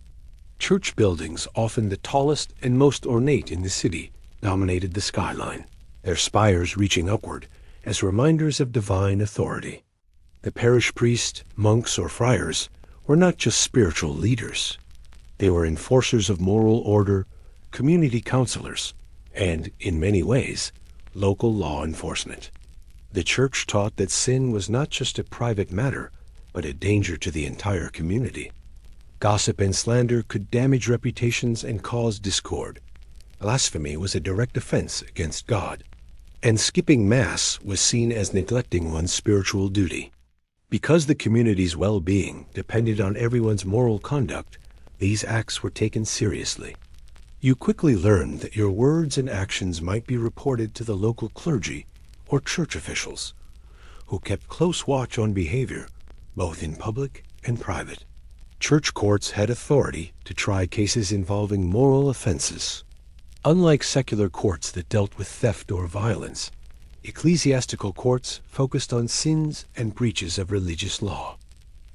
Church buildings, often the tallest and most ornate in the city, dominated the skyline, their spires reaching upward as reminders of divine authority. The parish priest, monks, or friars were not just spiritual leaders. They were enforcers of moral order, community counselors, and, in many ways, local law enforcement. The church taught that sin was not just a private matter, but a danger to the entire community. Gossip and slander could damage reputations and cause discord. Blasphemy was a direct offense against God, and skipping Mass was seen as neglecting one's spiritual duty. Because the community's well-being depended on everyone's moral conduct, these acts were taken seriously. You quickly learned that your words and actions might be reported to the local clergy or church officials, who kept close watch on behavior, both in public and private. Church courts had authority to try cases involving moral offenses. Unlike secular courts that dealt with theft or violence, ecclesiastical courts focused on sins and breaches of religious law.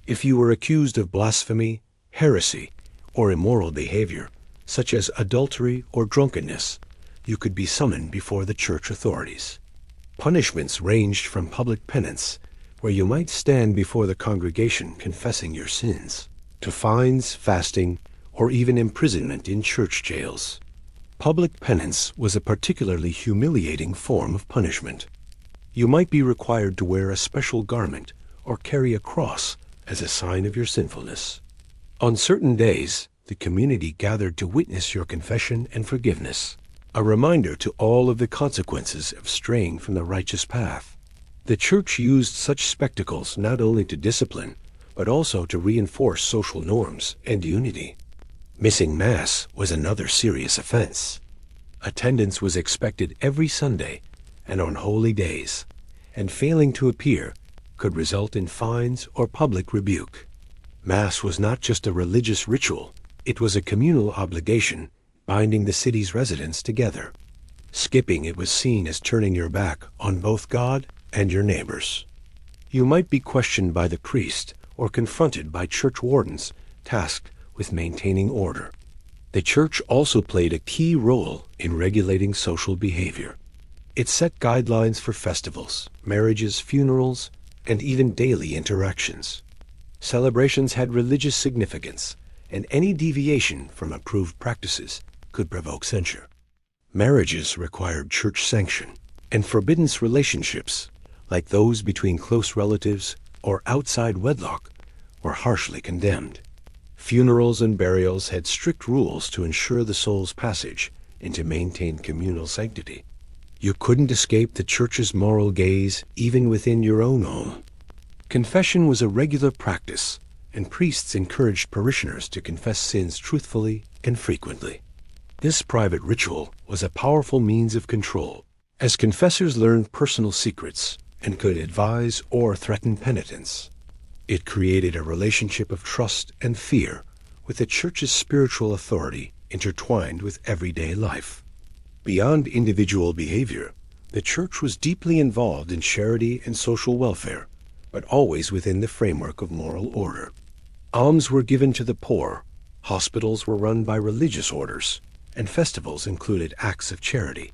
If you were accused of blasphemy, heresy, or immoral behavior, such as adultery or drunkenness, you could be summoned before the church authorities. Punishments ranged from public penance, where you might stand before the congregation confessing your sins, to fines, fasting, or even imprisonment in church jails. Public penance was a particularly humiliating form of punishment. You might be required to wear a special garment or carry a cross as a sign of your sinfulness. On certain days, the community gathered to witness your confession and forgiveness, a reminder to all of the consequences of straying from the righteous path. The church used such spectacles not only to discipline, but also to reinforce social norms and unity. Missing Mass was another serious offense. Attendance was expected every Sunday and on holy days, and failing to appear could result in fines or public rebuke. Mass was not just a religious ritual, it was a communal obligation binding the city's residents together. Skipping it was seen as turning your back on both God and your neighbors. You might be questioned by the priest or confronted by church wardens tasked with maintaining order. The church also played a key role in regulating social behavior. It set guidelines for festivals, marriages, funerals, and even daily interactions. Celebrations had religious significance, and any deviation from approved practices could provoke censure. Marriages required church sanction, and forbidden relationships, like those between close relatives or outside wedlock, were harshly condemned. Funerals and burials had strict rules to ensure the soul's passage and to maintain communal sanctity. You couldn't escape the church's moral gaze even within your own home. Confession was a regular practice, and priests encouraged parishioners to confess sins truthfully and frequently. This private ritual was a powerful means of control, as confessors learned personal secrets and could advise or threaten penitents. It created a relationship of trust and fear with the church's spiritual authority intertwined with everyday life. Beyond individual behavior, the church was deeply involved in charity and social welfare, but always within the framework of moral order. Alms were given to the poor, hospitals were run by religious orders, and festivals included acts of charity.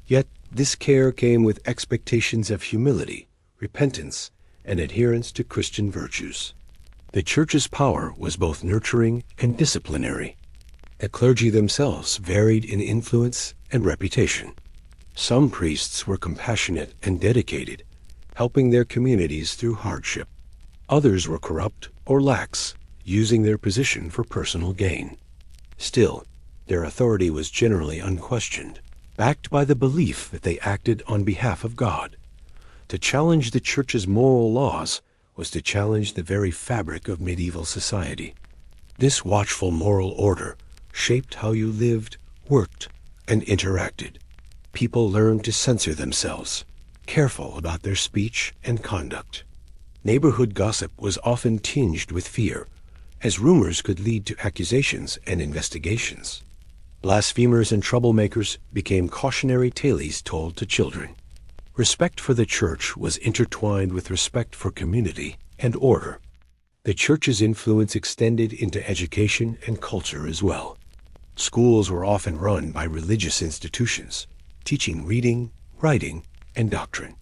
Yet this care came with expectations of humility, repentance, and adherence to Christian virtues. The church's power was both nurturing and disciplinary. The clergy themselves varied in influence and reputation. Some priests were compassionate and dedicated, helping their communities through hardship. Others were corrupt or lax, using their position for personal gain. Still, their authority was generally unquestioned, backed by the belief that they acted on behalf of God. To challenge the church's moral laws was to challenge the very fabric of medieval society. This watchful moral order shaped how you lived, worked, and interacted. People learned to censor themselves, careful about their speech and conduct. Neighborhood gossip was often tinged with fear, as rumors could lead to accusations and investigations. Blasphemers and troublemakers became cautionary tales told to children. Respect for the church was intertwined with respect for community and order. The church's influence extended into education and culture as well. Schools were often run by religious institutions, teaching reading, writing, and doctrine.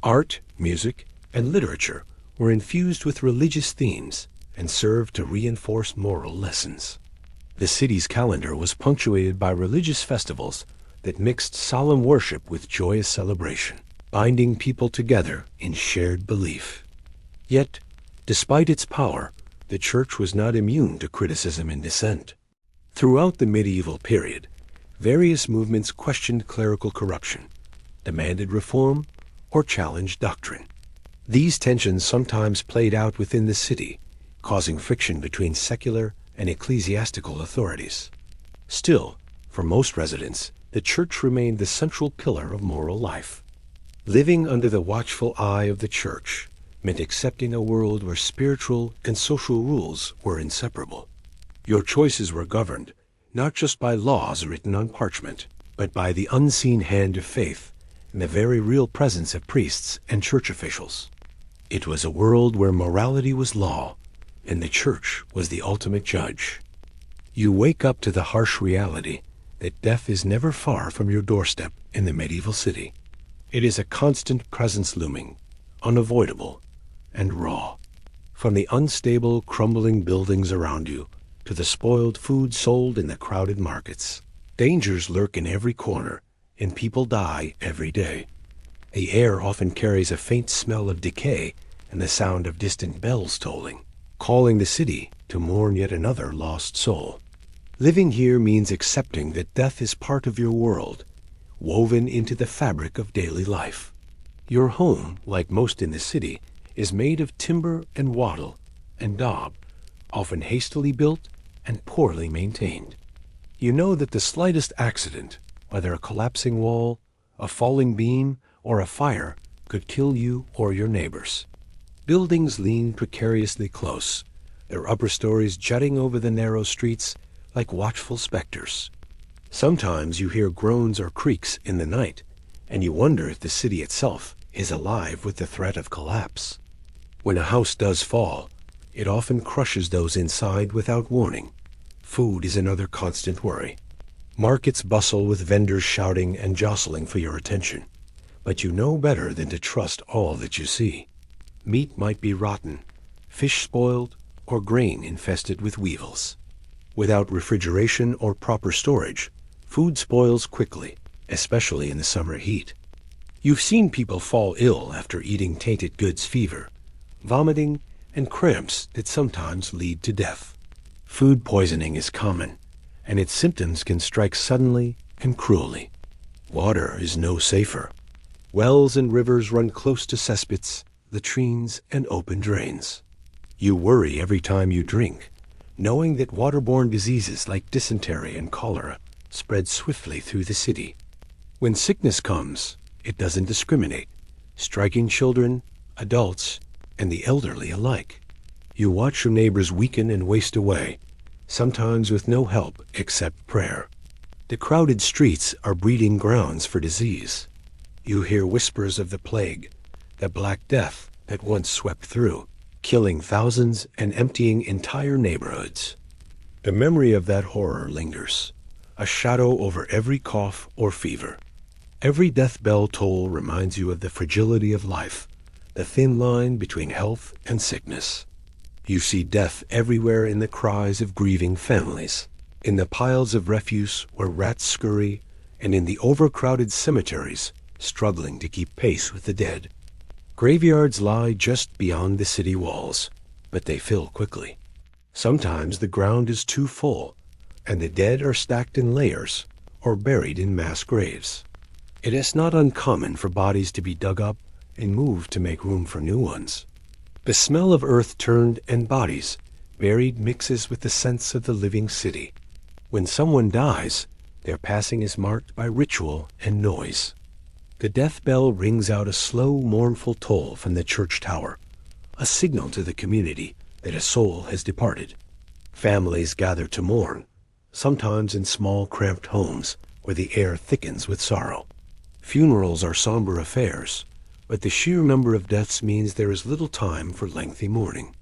Art, music, and literature were infused with religious themes and served to reinforce moral lessons. The city's calendar was punctuated by religious festivals that mixed solemn worship with joyous celebration, binding people together in shared belief. Yet, despite its power, the church was not immune to criticism and dissent. Throughout the medieval period, various movements questioned clerical corruption, demanded reform, or challenged doctrine. These tensions sometimes played out within the city, causing friction between secular and ecclesiastical authorities. Still, for most residents, the church remained the central pillar of moral life. Living under the watchful eye of the church meant accepting a world where spiritual and social rules were inseparable. Your choices were governed not just by laws written on parchment, but by the unseen hand of faith and the very real presence of priests and church officials. It was a world where morality was law, and the church was the ultimate judge. You wake up to the harsh reality that death is never far from your doorstep in the medieval city. It is a constant presence looming, unavoidable, and raw. From the unstable, crumbling buildings around you to the spoiled food sold in the crowded markets, dangers lurk in every corner, and people die every day. The air often carries a faint smell of decay and the sound of distant bells tolling, calling the city to mourn yet another lost soul. Living here means accepting that death is part of your world, woven into the fabric of daily life. Your home, like most in the city, is made of timber and wattle and daub, often hastily built and poorly maintained. You know that the slightest accident, whether a collapsing wall, a falling beam, or a fire, could kill you or your neighbors. Buildings lean precariously close, their upper stories jutting over the narrow streets like watchful specters. Sometimes you hear groans or creaks in the night, and you wonder if the city itself is alive with the threat of collapse. When a house does fall, it often crushes those inside without warning. Food is another constant worry. Markets bustle with vendors shouting and jostling for your attention, but you know better than to trust all that you see. Meat might be rotten, fish spoiled, or grain infested with weevils. Without refrigeration or proper storage, food spoils quickly, especially in the summer heat. You've seen people fall ill after eating tainted goods fever, vomiting, and cramps that sometimes lead to death. Food poisoning is common, and its symptoms can strike suddenly and cruelly. Water is no safer. Wells and rivers run close to cesspits, latrines, and open drains. You worry every time you drink, knowing that waterborne diseases like dysentery and cholera spread swiftly through the city. When sickness comes, it doesn't discriminate, striking children, adults, and the elderly alike. You watch your neighbors weaken and waste away, sometimes with no help except prayer. The crowded streets are breeding grounds for disease. You hear whispers of the plague, the Black Death that once swept through, killing thousands and emptying entire neighborhoods. The memory of that horror lingers, a shadow over every cough or fever. Every death bell toll reminds you of the fragility of life, the thin line between health and sickness. You see death everywhere in the cries of grieving families, in the piles of refuse where rats scurry, and in the overcrowded cemeteries struggling to keep pace with the dead. Graveyards lie just beyond the city walls, but they fill quickly. Sometimes the ground is too full, and the dead are stacked in layers or buried in mass graves. It is not uncommon for bodies to be dug up and moved to make room for new ones. The smell of earth turned and bodies buried mixes with the sense of the living city. When someone dies, their passing is marked by ritual and noise. The death bell rings out a slow, mournful toll from the church tower, a signal to the community that a soul has departed. Families gather to mourn, sometimes in small, cramped homes where the air thickens with sorrow. Funerals are somber affairs, but the sheer number of deaths means there is little time for lengthy mourning.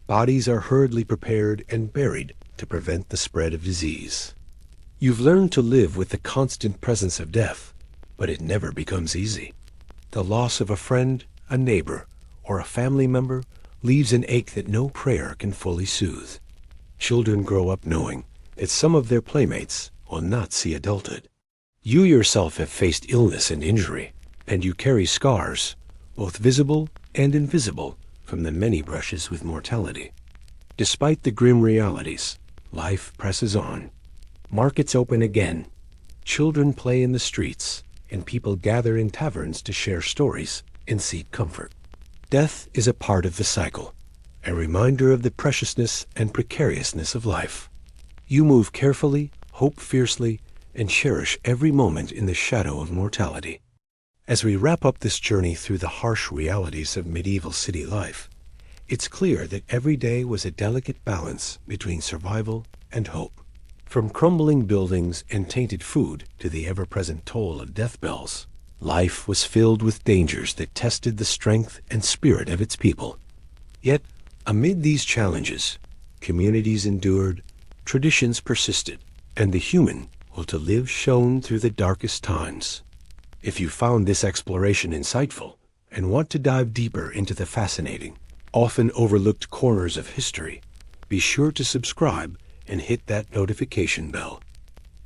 Bodies are hurriedly prepared and buried to prevent the spread of disease. You've learned to live with the constant presence of death, but it never becomes easy. The loss of a friend, a neighbor, or a family member leaves an ache that no prayer can fully soothe. Children grow up knowing that some of their playmates will not see adulthood. You yourself have faced illness and injury, and you carry scars, both visible and invisible, from the many brushes with mortality. Despite the grim realities, life presses on. Markets open again. Children play in the streets, and people gather in taverns to share stories and seek comfort. Death is a part of the cycle, a reminder of the preciousness and precariousness of life. You move carefully, hope fiercely, and cherish every moment in the shadow of mortality. As we wrap up this journey through the harsh realities of medieval city life, it's clear that every day was a delicate balance between survival and hope. From crumbling buildings and tainted food to the ever-present toll of death bells, life was filled with dangers that tested the strength and spirit of its people. Yet, amid these challenges, communities endured, traditions persisted, and the human will to live shone through the darkest times. If you found this exploration insightful and want to dive deeper into the fascinating, often overlooked corners of history, be sure to subscribe and hit that notification bell.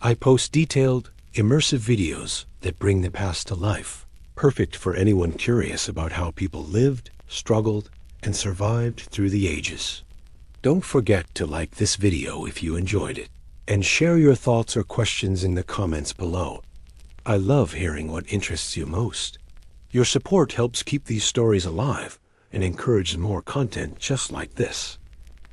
I post detailed, immersive videos that bring the past to life, perfect for anyone curious about how people lived, struggled, and survived through the ages. Don't forget to like this video if you enjoyed it, and share your thoughts or questions in the comments below. I love hearing what interests you most. Your support helps keep these stories alive and encourage more content just like this.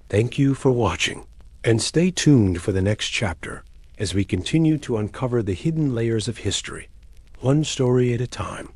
Thank you for watching, and stay tuned for the next chapter as we continue to uncover the hidden layers of history, one story at a time.